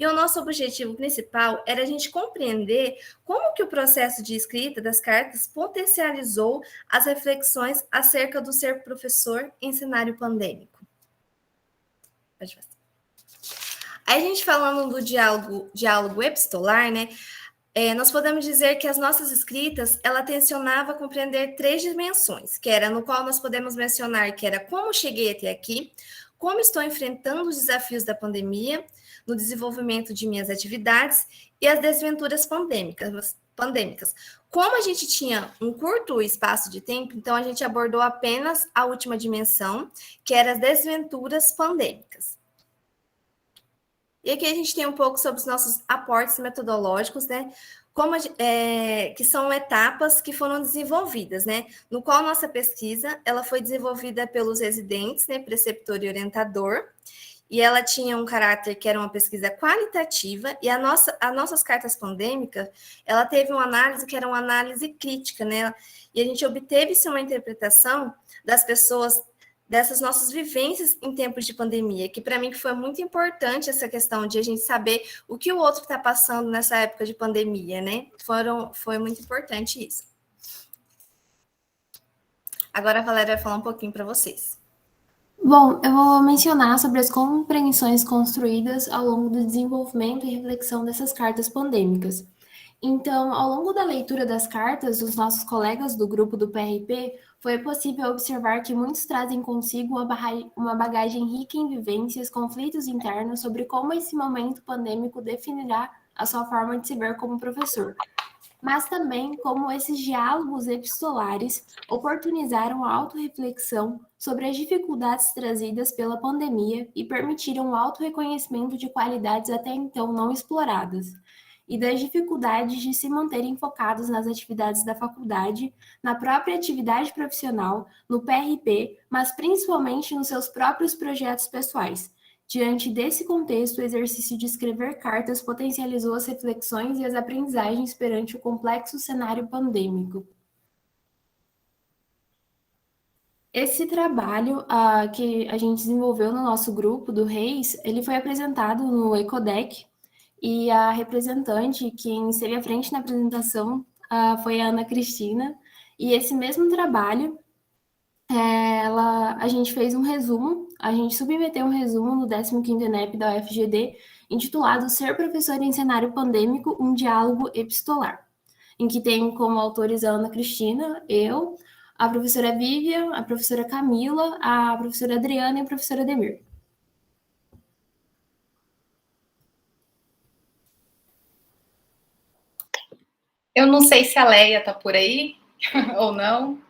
E o nosso objetivo principal era a gente compreender como que o processo de escrita das cartas potencializou as reflexões acerca do ser professor em cenário pandêmico. Pode passar. Aí a gente falando do diálogo epistolar, né? Nós podemos dizer que as nossas escritas, ela tensionava compreender 3 dimensões, que era no qual nós podemos mencionar que era como cheguei até aqui, como estou enfrentando os desafios da pandemia, no desenvolvimento de minhas atividades e as desventuras pandêmicas. Como a gente tinha um curto espaço de tempo, então a gente abordou apenas a última dimensão, que era as desventuras pandêmicas. E aqui a gente tem um pouco sobre os nossos aportes metodológicos, né? Que são etapas que foram desenvolvidas, né? No qual nossa pesquisa ela foi desenvolvida pelos residentes, né? Preceptor e orientador, e ela tinha um caráter que era uma pesquisa qualitativa, e as nossas cartas pandêmicas, ela teve uma análise que era uma análise crítica, né? E a gente obteve-se uma interpretação das pessoas dessas nossas vivências em tempos de pandemia, que para mim foi muito importante essa questão de a gente saber o que o outro está passando nessa época de pandemia, né? Foi muito importante isso. Agora a Valéria vai falar um pouquinho para vocês. Bom, eu vou mencionar sobre as compreensões construídas ao longo do desenvolvimento e reflexão dessas cartas pandêmicas. Então, ao longo da leitura das cartas dos nossos colegas do grupo do PRP, foi possível observar que muitos trazem consigo uma bagagem rica em vivências, conflitos internos sobre como esse momento pandêmico definirá a sua forma de se ver como professor, mas também como esses diálogos epistolares oportunizaram a autorreflexão sobre as dificuldades trazidas pela pandemia e permitiram o autorreconhecimento de qualidades até então não exploradas, e das dificuldades de se manterem focados nas atividades da faculdade, na própria atividade profissional, no PRP, mas principalmente nos seus próprios projetos pessoais. Diante desse contexto, o exercício de escrever cartas potencializou as reflexões e as aprendizagens perante o complexo cenário pandêmico. Esse trabalho que a gente desenvolveu no nosso grupo do Reis, ele foi apresentado no ECODEC, e a representante, quem esteve à frente na apresentação, foi a Ana Cristina, e esse mesmo trabalho, a gente fez um resumo, a gente submeteu um resumo no 15º ENEP da UFGD, intitulado Ser Professor em Cenário Pandêmico, um Diálogo Epistolar, em que tem como autores a Ana Cristina, eu, a professora Vivian, a professora Camila, a professora Adriana e a professora Demir. Eu não sei se a Leia está por aí ou não.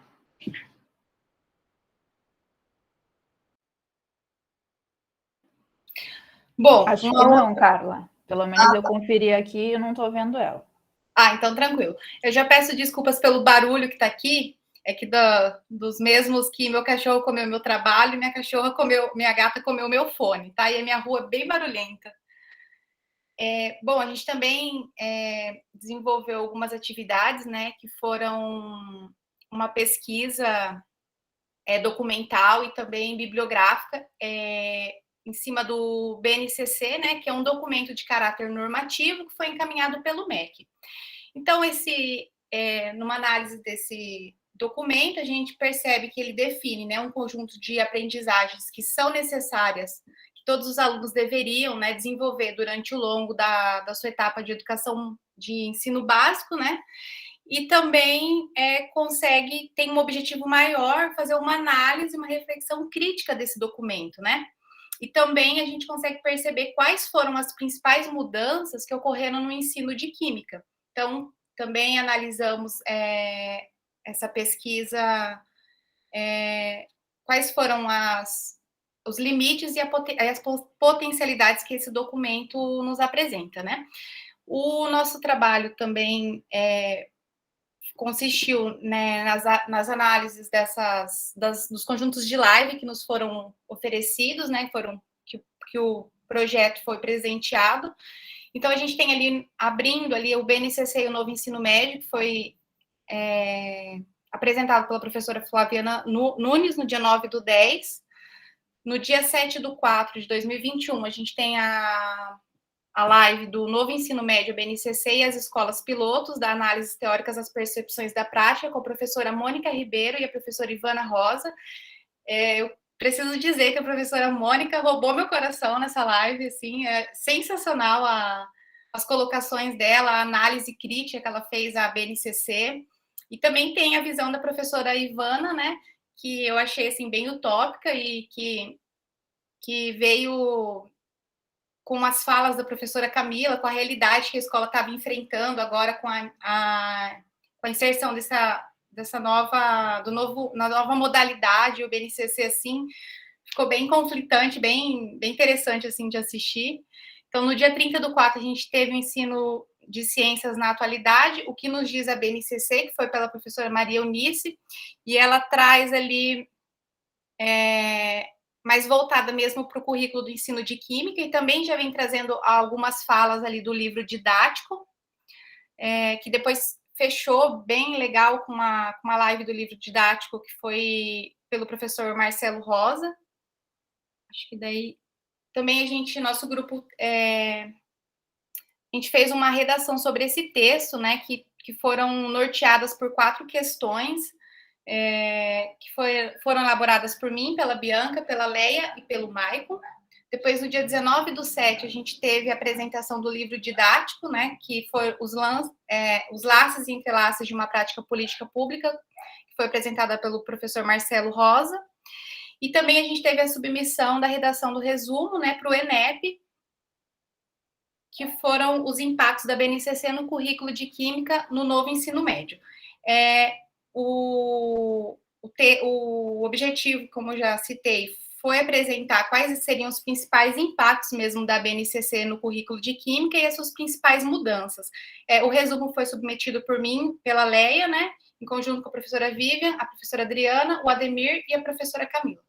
Bom, acho que não, Carla. Pelo menos eu conferi aqui e eu não estou vendo ela. Então tranquilo. Eu já peço desculpas pelo barulho que está aqui. É que dos mesmos que meu cachorro comeu meu trabalho e minha gata comeu meu fone, tá? E a minha rua é bem barulhenta. Bom, a gente também desenvolveu algumas atividades, né, que foram uma pesquisa documental e também bibliográfica em cima do BNCC, né, que é um documento de caráter normativo que foi encaminhado pelo MEC. Então, numa análise desse documento, a gente percebe que ele define, né, um conjunto de aprendizagens que são necessárias, que todos os alunos deveriam, né, desenvolver durante o longo da sua etapa de educação de ensino básico, né, e também tem um objetivo maior, fazer uma análise, uma reflexão crítica desse documento, né, e também a gente consegue perceber quais foram as principais mudanças que ocorreram no ensino de química. Então, também analisamos essa pesquisa, quais foram os limites e as potencialidades que esse documento nos apresenta, né? O nosso trabalho também consistiu, né, nas análises dos conjuntos de live que nos foram oferecidos, né, que o projeto foi presenteado. Então, a gente tem ali, abrindo ali o BNCC e o Novo Ensino Médio, que foi apresentado pela professora Flaviana Nunes no dia 9/10. No dia 7/4 de 2021, a gente tem a live do Novo Ensino Médio, BNCC, e as escolas pilotos, da análise teóricas das percepções da prática, com a professora Mônica Ribeiro e a professora Ivana Rosa. Eu preciso dizer que a professora Mônica roubou meu coração nessa live, assim, é sensacional as colocações dela, a análise crítica que ela fez à BNCC, e também tem a visão da professora Ivana, né, que eu achei, assim, bem utópica e que veio com as falas da professora Camila, com a realidade que a escola estava enfrentando agora com a inserção na nova modalidade, o BNCC, assim, ficou bem conflitante, bem interessante, assim, de assistir. Então, no dia 30/4, a gente teve o ensino de ciências na atualidade, o que nos diz a BNCC, que foi pela professora Maria Eunice, e ela traz ali mais voltada mesmo para o currículo do ensino de química, e também já vem trazendo algumas falas ali do livro didático, que depois fechou bem legal com uma live do livro didático, que foi pelo professor Marcelo Rosa. Acho que daí também nosso grupo, a gente fez uma redação sobre esse texto, né, que foram norteadas por 4 questões, que foram elaboradas por mim, pela Bianca, pela Leia e pelo Maicon. Depois, no dia 19/7, a gente teve a apresentação do livro didático, né, que foi os laços e entrelaços de uma prática política pública, que foi apresentada pelo professor Marcelo Rosa. E também a gente teve a submissão da redação do resumo, né, para o ENEP, que foram os impactos da BNCC no currículo de Química no novo ensino médio. O objetivo, como eu já citei, foi apresentar quais seriam os principais impactos mesmo da BNCC no currículo de Química e as suas principais mudanças. O resumo foi submetido por mim, pela Leia, né, em conjunto com a professora Vivian, a professora Adriana, o Ademir e a professora Camila.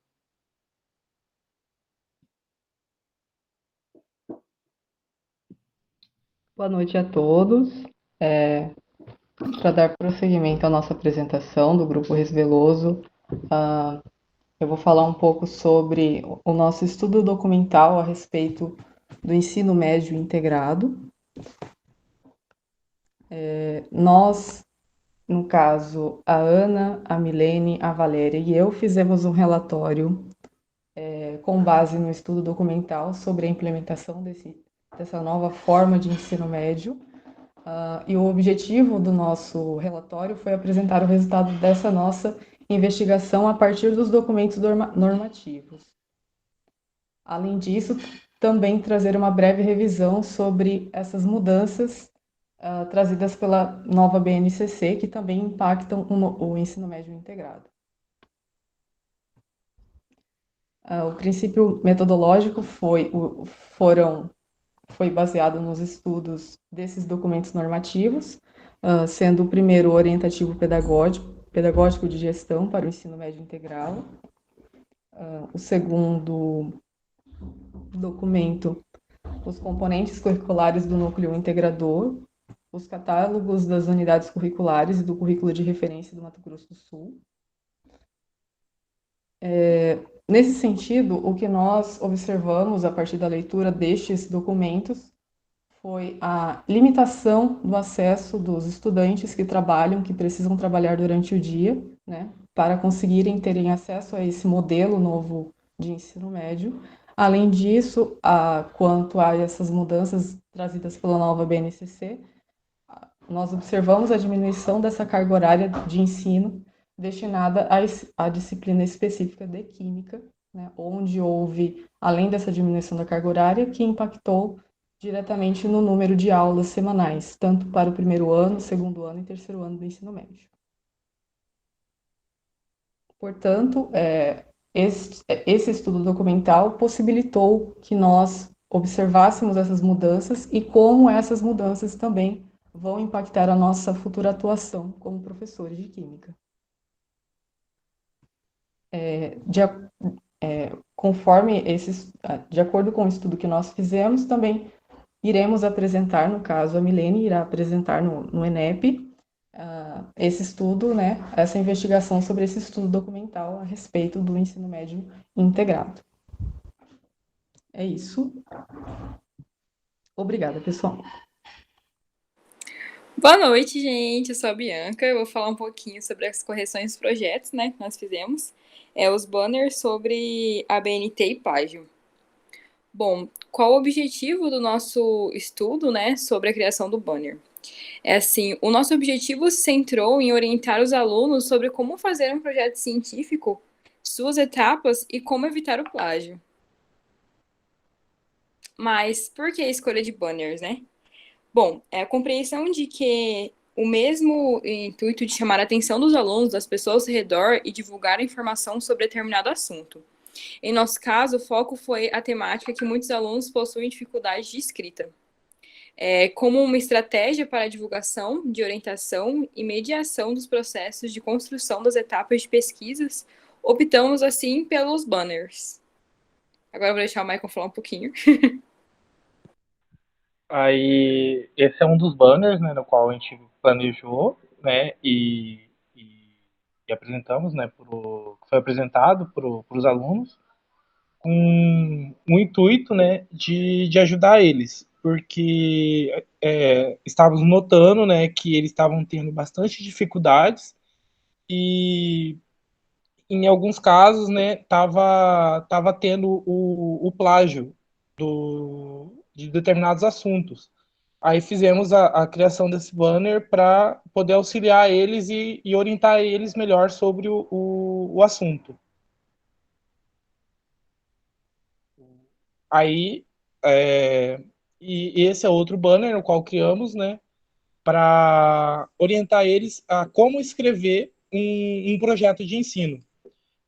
Boa noite a todos. Para dar prosseguimento à nossa apresentação do Grupo Resveloso, eu vou falar um pouco sobre o nosso estudo documental a respeito do ensino médio integrado. Nós, no caso, a Ana, a Milene, a Valéria e eu fizemos um relatório com base no estudo documental sobre a implementação dessa nova forma de ensino médio. E o objetivo do nosso relatório foi apresentar o resultado dessa nossa investigação a partir dos documentos normativos. Além disso, também trazer uma breve revisão sobre essas mudanças trazidas pela nova BNCC, que também impactam o ensino médio integrado. O princípio metodológico foi baseado nos estudos desses documentos normativos, sendo o primeiro orientativo pedagógico de gestão para o ensino médio integral, o segundo documento, os componentes curriculares do núcleo integrador, os catálogos das unidades curriculares e do currículo de referência do Mato Grosso do Sul. Nesse sentido, o que nós observamos a partir da leitura destes documentos foi a limitação do acesso dos estudantes que precisam trabalhar durante o dia, né, para conseguirem terem acesso a esse modelo novo de ensino médio. Além disso, quanto a essas mudanças trazidas pela nova BNCC, nós observamos a diminuição dessa carga horária de ensino destinada à disciplina específica de Química, né, onde houve, além dessa diminuição da carga horária, que impactou diretamente no número de aulas semanais, tanto para o primeiro ano, segundo ano e terceiro ano do ensino médio. Portanto, esse estudo documental possibilitou que nós observássemos essas mudanças e como essas mudanças também vão impactar a nossa futura atuação como professores de Química. De acordo com o estudo que nós fizemos, também iremos apresentar, no caso, a Milene irá apresentar no ENEP esse estudo, né, essa investigação sobre esse estudo documental a respeito do ensino médio integrado. É isso. Obrigada, pessoal. Boa noite, gente. Eu sou a Bianca. Eu vou falar um pouquinho sobre as correções dos projetos, né, que nós fizemos. Os banners sobre a BNT e Plágio. Bom, qual o objetivo do nosso estudo, né, sobre a criação do banner? O nosso objetivo se centrou em orientar os alunos sobre como fazer um projeto científico, suas etapas e como evitar o plágio. Mas por que a escolha de banners, né? Bom, é a compreensão de que o mesmo intuito de chamar a atenção dos alunos, das pessoas ao redor e divulgar a informação sobre determinado assunto. Em nosso caso, o foco foi a temática que muitos alunos possuem dificuldade de escrita. Como uma estratégia para a divulgação, de orientação e mediação dos processos de construção das etapas de pesquisas, optamos, assim, pelos banners. Agora eu vou deixar o Michael falar um pouquinho. Aí, esse é um dos banners, né, no qual a gente planejou, né, e apresentamos, né, foi apresentado para os alunos, com o intuito, né, de ajudar eles, porque estávamos notando, né, que eles estavam tendo bastante dificuldades e, em alguns casos, né, tava tendo o plágio de determinados assuntos. Aí fizemos a criação desse banner para poder auxiliar eles e orientar eles melhor sobre o assunto. Aí, e esse é outro banner no qual criamos, né, para orientar eles a como escrever um projeto de ensino,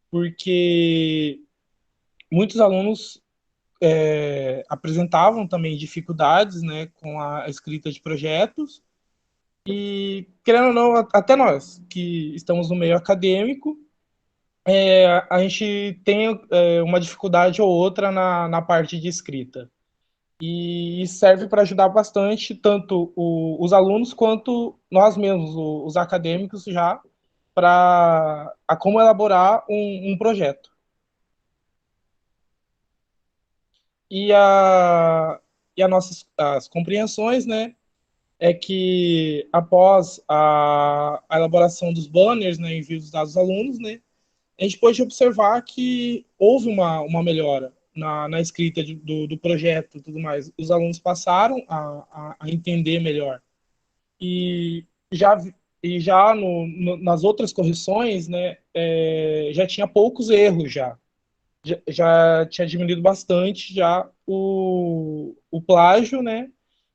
porque muitos alunos apresentavam também dificuldades, né, com a escrita de projetos, e, querendo ou não, até nós, que estamos no meio acadêmico, a gente tem uma dificuldade ou outra na parte de escrita. E serve para ajudar bastante tanto os alunos quanto nós mesmos, os acadêmicos, já, para como elaborar um projeto. E as compreensões, né, é que após a elaboração dos banners, né, envio dos dados aos alunos, né, a gente pôde observar que houve uma melhora na escrita do projeto e tudo mais. Os alunos passaram a entender melhor. E já nas outras correções, né, já tinha poucos erros já tinha diminuído bastante já o plágio, né,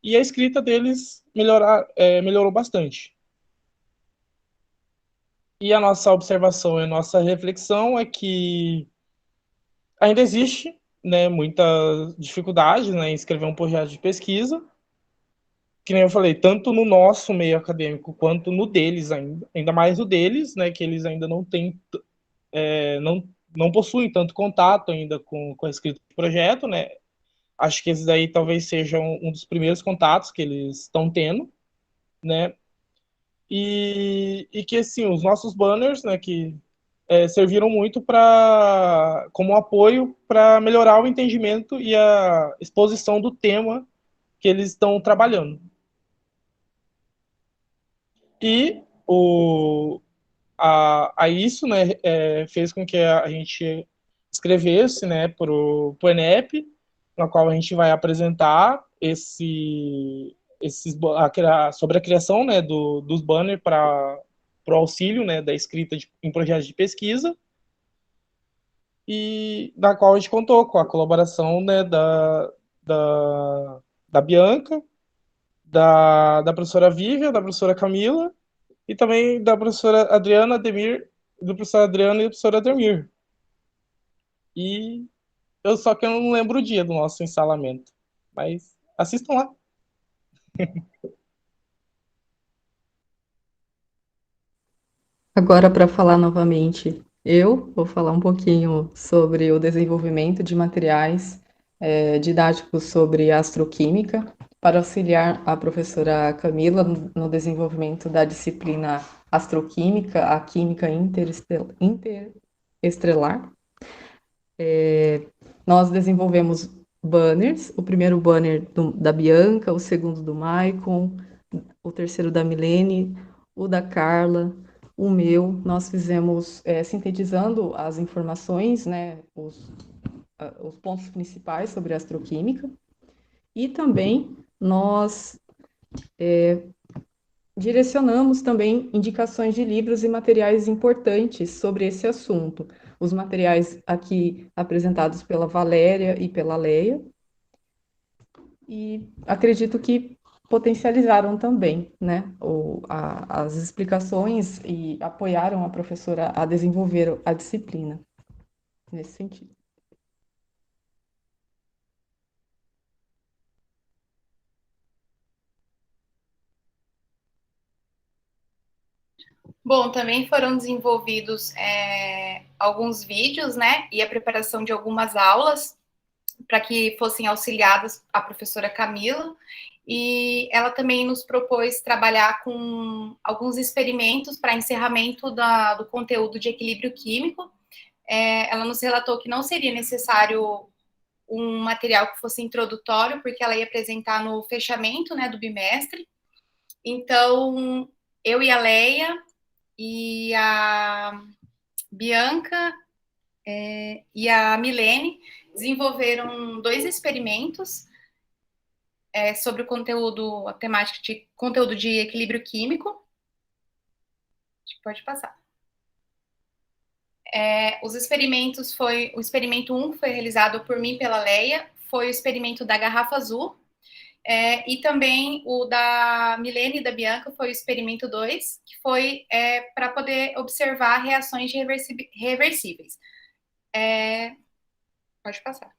e a escrita deles melhorou bastante. E a nossa observação e a nossa reflexão é que ainda existe, né, muita dificuldade, né, em escrever um projeto de pesquisa, que nem eu falei, tanto no nosso meio acadêmico quanto no deles ainda mais no deles, né, que eles ainda não têm, não possuem tanto contato ainda com a escrita do projeto, né. Acho que esses aí talvez sejam um dos primeiros contatos que eles estão tendo, né. E que, assim, os nossos banners, né, que serviram muito como apoio para melhorar o entendimento e a exposição do tema que eles estão trabalhando. E isso, né, fez com que a gente escrevesse, né, para o ENEP, na qual a gente vai apresentar sobre a criação, né, dos banners para o auxílio, né, da escrita em projetos de pesquisa, e da qual a gente contou com a colaboração, né, da Bianca, da professora Vivian, da professora Camila, e também da professora Adriana Ademir, do professor Adriano e do professor Ademir. E só que eu não lembro o dia do nosso ensalamento, mas assistam lá. Agora, para falar novamente, eu vou falar um pouquinho sobre o desenvolvimento de materiais didáticos sobre astroquímica, para auxiliar a professora Camila no desenvolvimento da disciplina astroquímica, a química interestelar. Nós desenvolvemos banners, o primeiro banner da Bianca, o segundo do Maicon, o terceiro da Milene, o da Carla, o meu. Nós fizemos sintetizando as informações, né, os pontos principais sobre a astroquímica, e também nós direcionamos também indicações de livros e materiais importantes sobre esse assunto. Os materiais aqui apresentados pela Valéria e pela Leia, e acredito que potencializaram também, né, as explicações e apoiaram a professora a desenvolver a disciplina nesse sentido. Bom, também foram desenvolvidos alguns vídeos, né, e a preparação de algumas aulas para que fossem auxiliadas a professora Camila, e ela também nos propôs trabalhar com alguns experimentos para encerramento do conteúdo de equilíbrio químico. Ela nos relatou que não seria necessário um material que fosse introdutório, porque ela ia apresentar no fechamento, né, do bimestre. Então, eu e a Leia e a Bianca e a Milene desenvolveram 2 experimentos sobre o conteúdo, a temática de conteúdo de equilíbrio químico. Pode passar. Os experimentos o experimento 1 foi realizado por mim e pela Leia, foi o experimento da garrafa azul, e também o da Milene e da Bianca foi o experimento 2, que foi para poder observar reações reversíveis. Pode passar.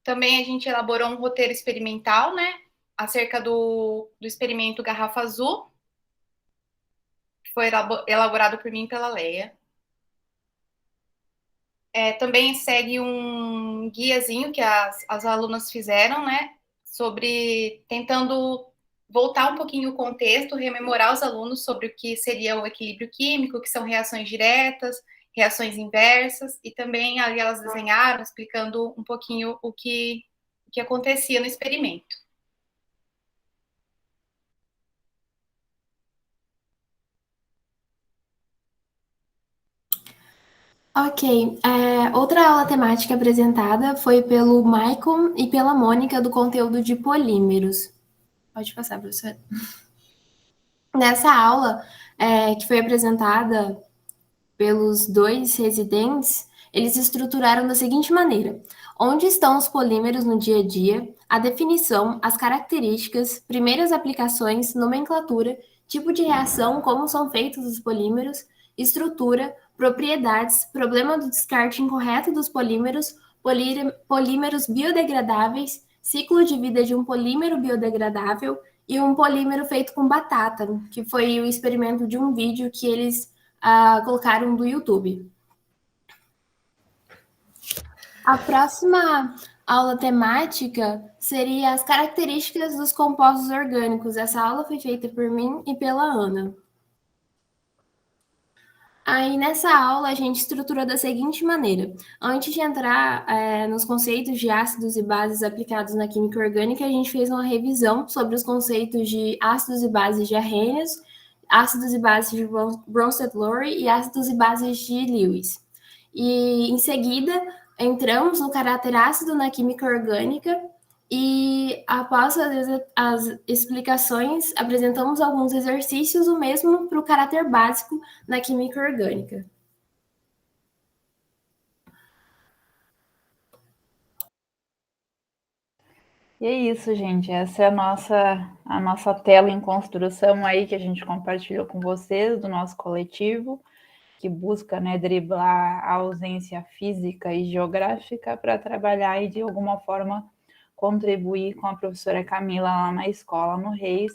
Também a gente elaborou um roteiro experimental, né, acerca do experimento garrafa azul, que foi elaborado por mim e pela Leia. Também segue um guiazinho que as alunas fizeram, né, sobre tentando voltar um pouquinho o contexto, rememorar os alunos sobre o que seria o equilíbrio químico, que são reações diretas, reações inversas, e também ali elas desenharam, explicando um pouquinho o que acontecia no experimento. Ok. Outra aula temática apresentada foi pelo Maicon e pela Mônica do conteúdo de polímeros. Pode passar, professora. Nessa aula, que foi apresentada pelos 2 residentes, Eles estruturaram da seguinte maneira: onde estão os polímeros no dia a dia, a definição, as características, primeiras aplicações, nomenclatura, tipo de reação, como são feitos os polímeros, estrutura, propriedades, problema do descarte incorreto dos polímeros, polímeros biodegradáveis, ciclo de vida de um polímero biodegradável e um polímero feito com batata, que foi o experimento de um vídeo que eles colocaram do YouTube. A próxima aula temática seria as características dos compostos orgânicos. Essa aula foi feita por mim e pela Ana. Aí, nessa aula, a gente estruturou da seguinte maneira. Antes de entrar nos conceitos de ácidos e bases aplicados na química orgânica, a gente fez uma revisão sobre os conceitos de ácidos e bases de Arrhenius, ácidos e bases de Bronsted-Lowry e ácidos e bases de Lewis. E, em seguida, entramos no caráter ácido na química orgânica e, após as explicações, apresentamos alguns exercícios, o mesmo para o caráter básico na química orgânica. E é isso, gente. Essa é a nossa tela em construção aí que a gente compartilhou com vocês, do nosso coletivo, que busca, né, driblar a ausência física e geográfica para trabalhar e, de alguma forma, contribuir com a professora Camila lá na escola, no Reis.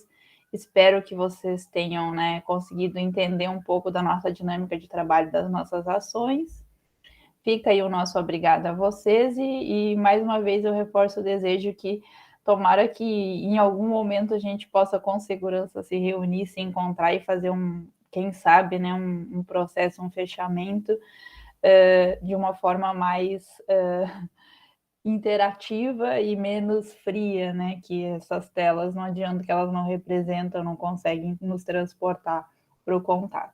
Espero que vocês tenham, né, conseguido entender um pouco da nossa dinâmica de trabalho, das nossas ações. Fica aí o nosso obrigado a vocês e mais uma vez eu reforço o desejo que tomara que em algum momento a gente possa com segurança se reunir, se encontrar e fazer quem sabe, né, um processo, um fechamento de uma forma mais interativa e menos fria, né, que essas telas, não adianta que elas não representam, não conseguem nos transportar para o contato.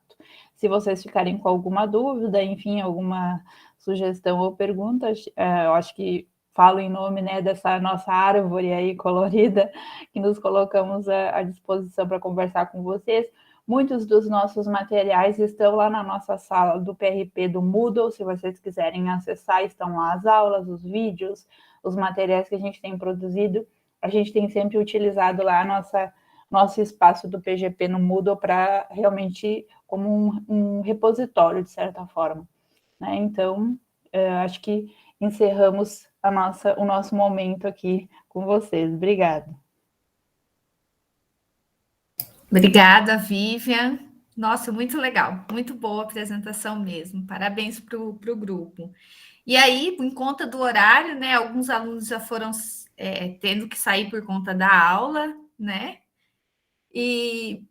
Se vocês ficarem com alguma dúvida, enfim, alguma sugestão ou pergunta, eu acho que falo em nome, né, dessa nossa árvore aí colorida, que nos colocamos à disposição para conversar com vocês. Muitos dos nossos materiais estão lá na nossa sala do PRP do Moodle, se vocês quiserem acessar, estão lá as aulas, os vídeos, os materiais que a gente tem produzido. A gente tem sempre utilizado lá nosso espaço do PGP no Moodle para realmente como um repositório, de certa forma, né? Então, acho que encerramos o nosso momento aqui com vocês. Obrigada. Obrigada, Vivian. Nossa, muito legal, muito boa apresentação mesmo. Parabéns para o grupo. E aí, em conta do horário, né? Alguns alunos já foram tendo que sair por conta da aula, né?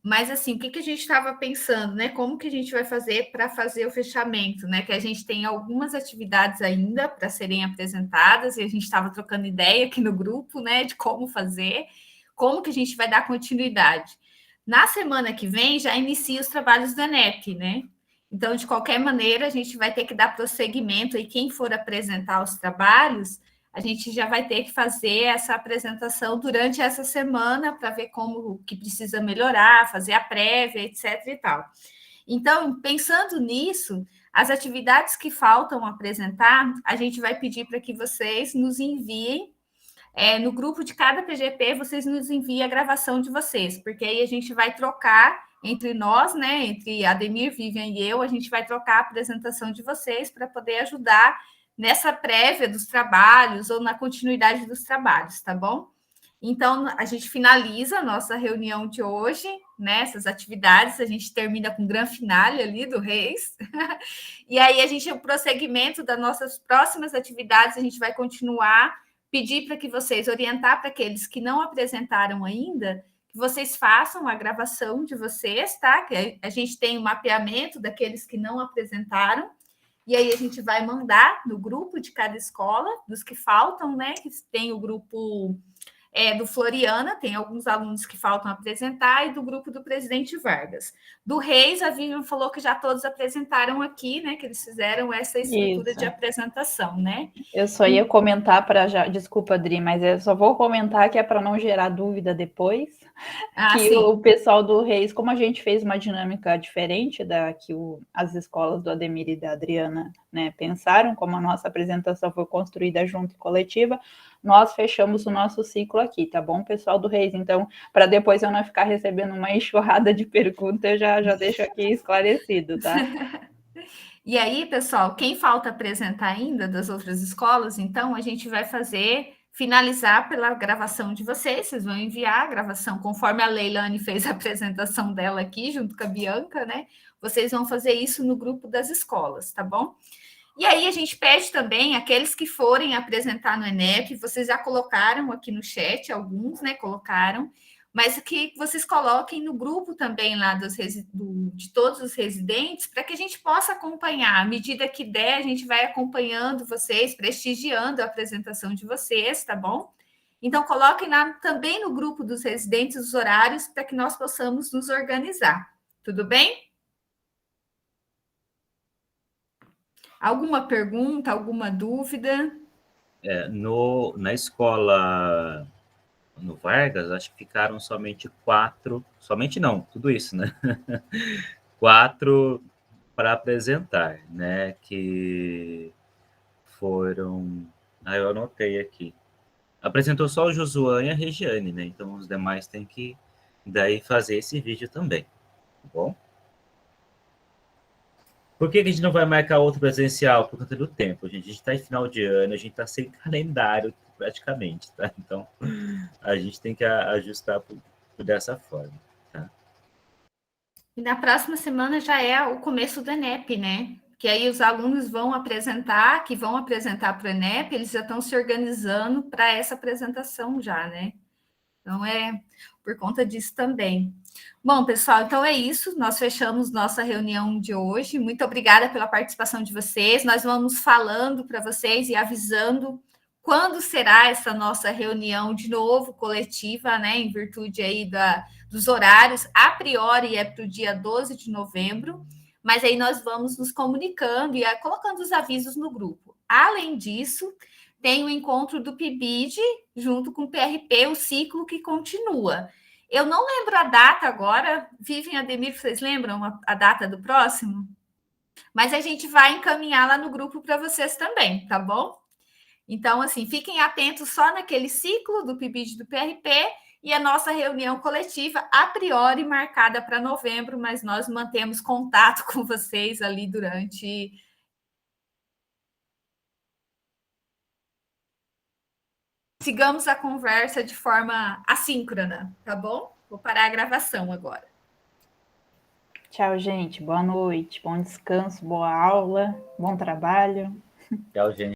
Mas assim, o que a gente estava pensando, né? Como que a gente vai fazer para fazer o fechamento, né? Que a gente tem algumas atividades ainda para serem apresentadas e a gente estava trocando ideia aqui no grupo, né? De como fazer, como que a gente vai dar continuidade. Na semana que vem já inicia os trabalhos do ENEP, né? Então, de qualquer maneira, a gente vai ter que dar prosseguimento e quem for apresentar os trabalhos, a gente já vai ter que fazer essa apresentação durante essa semana para ver como que precisa melhorar, fazer a prévia, etc. e tal. Então, pensando nisso, as atividades que faltam apresentar, a gente vai pedir para que vocês nos enviem no grupo de cada PGP, vocês nos enviem a gravação de vocês, porque aí a gente vai trocar entre nós, né, entre Ademir, Vivian e eu, a gente vai trocar a apresentação de vocês para poder ajudar nessa prévia dos trabalhos ou na continuidade dos trabalhos, tá bom? Então, a gente finaliza a nossa reunião de hoje, né, essas atividades, a gente termina com o grande finale ali do Reis, e aí o prosseguimento das nossas próximas atividades, a gente vai continuar, pedir para que vocês orientar para aqueles que não apresentaram ainda, que vocês façam a gravação de vocês, tá? Que a gente tem o mapeamento daqueles que não apresentaram, e aí a gente vai mandar no grupo de cada escola, dos que faltam, né? Que tem o grupo do Floriana, tem alguns alunos que faltam apresentar, e do grupo do Presidente Vargas. Do Reis, a Vivian falou que já todos apresentaram aqui, né? Que eles fizeram essa estrutura de apresentação, né? Eu só ia comentar para já... Desculpa, Adri, mas eu só vou comentar que é para não gerar dúvida depois. Ah, que sim. o pessoal do Reis, como a gente fez uma dinâmica diferente da que as escolas do Ademir e da Adriana, né, pensaram, como a nossa apresentação foi construída junto e coletiva, nós fechamos o nosso ciclo aqui, tá bom, pessoal do Reis? Então, para depois eu não ficar recebendo uma enxurrada de perguntas, eu já deixo aqui esclarecido, tá? E aí, pessoal, quem falta apresentar ainda das outras escolas, então a gente vai finalizar pela gravação de vocês vão enviar a gravação, conforme a Leilane fez a apresentação dela aqui, junto com a Bianca, né? Vocês vão fazer isso no grupo das escolas, tá bom? E aí a gente pede também, aqueles que forem apresentar no ENEP, vocês já colocaram aqui no chat, alguns, né, colocaram, mas que vocês coloquem no grupo também lá de todos os residentes, para que a gente possa acompanhar. À medida que der, a gente vai acompanhando vocês, prestigiando a apresentação de vocês, tá bom? Então, coloquem lá também no grupo dos residentes os horários para que nós possamos nos organizar. Tudo bem? Alguma pergunta, alguma dúvida? Na escola no Vargas, acho que ficaram somente 4, somente não, tudo isso, né? 4 para apresentar, né? Que foram... eu anotei aqui. Apresentou só o Josuan e a Regiane, né? Então, os demais têm que daí fazer esse vídeo também, tá bom? Por que a gente não vai marcar outro presencial? Por conta do tempo, gente. A gente está em final de ano, a gente está sem calendário praticamente, tá? Então, a gente tem que ajustar dessa forma, tá? E na próxima semana já é o começo do ENEP, né? Que aí os alunos vão apresentar para o ENEP, eles já estão se organizando para essa apresentação já, né? Então, é por conta disso também. Bom, pessoal, então é isso. Nós fechamos nossa reunião de hoje. Muito obrigada pela participação de vocês. Nós vamos falando para vocês e avisando quando será essa nossa reunião de novo, coletiva, né? Em virtude aí dos horários. A priori é para o dia 12 de novembro, mas aí nós vamos nos comunicando e colocando os avisos no grupo. Além disso, tem o encontro do PIBID junto com o PRP, o ciclo que continua. Eu não lembro a data agora. Vivian, Ademir, vocês lembram a data do próximo? Mas a gente vai encaminhar lá no grupo para vocês também, tá bom? Então, assim, fiquem atentos só naquele ciclo do PIBID do PRP e a nossa reunião coletiva, a priori marcada para novembro, mas nós mantemos contato com vocês ali durante... Sigamos a conversa de forma assíncrona, tá bom? Vou parar a gravação agora. Tchau, gente. Boa noite, bom descanso, boa aula, bom trabalho. Tchau, gente.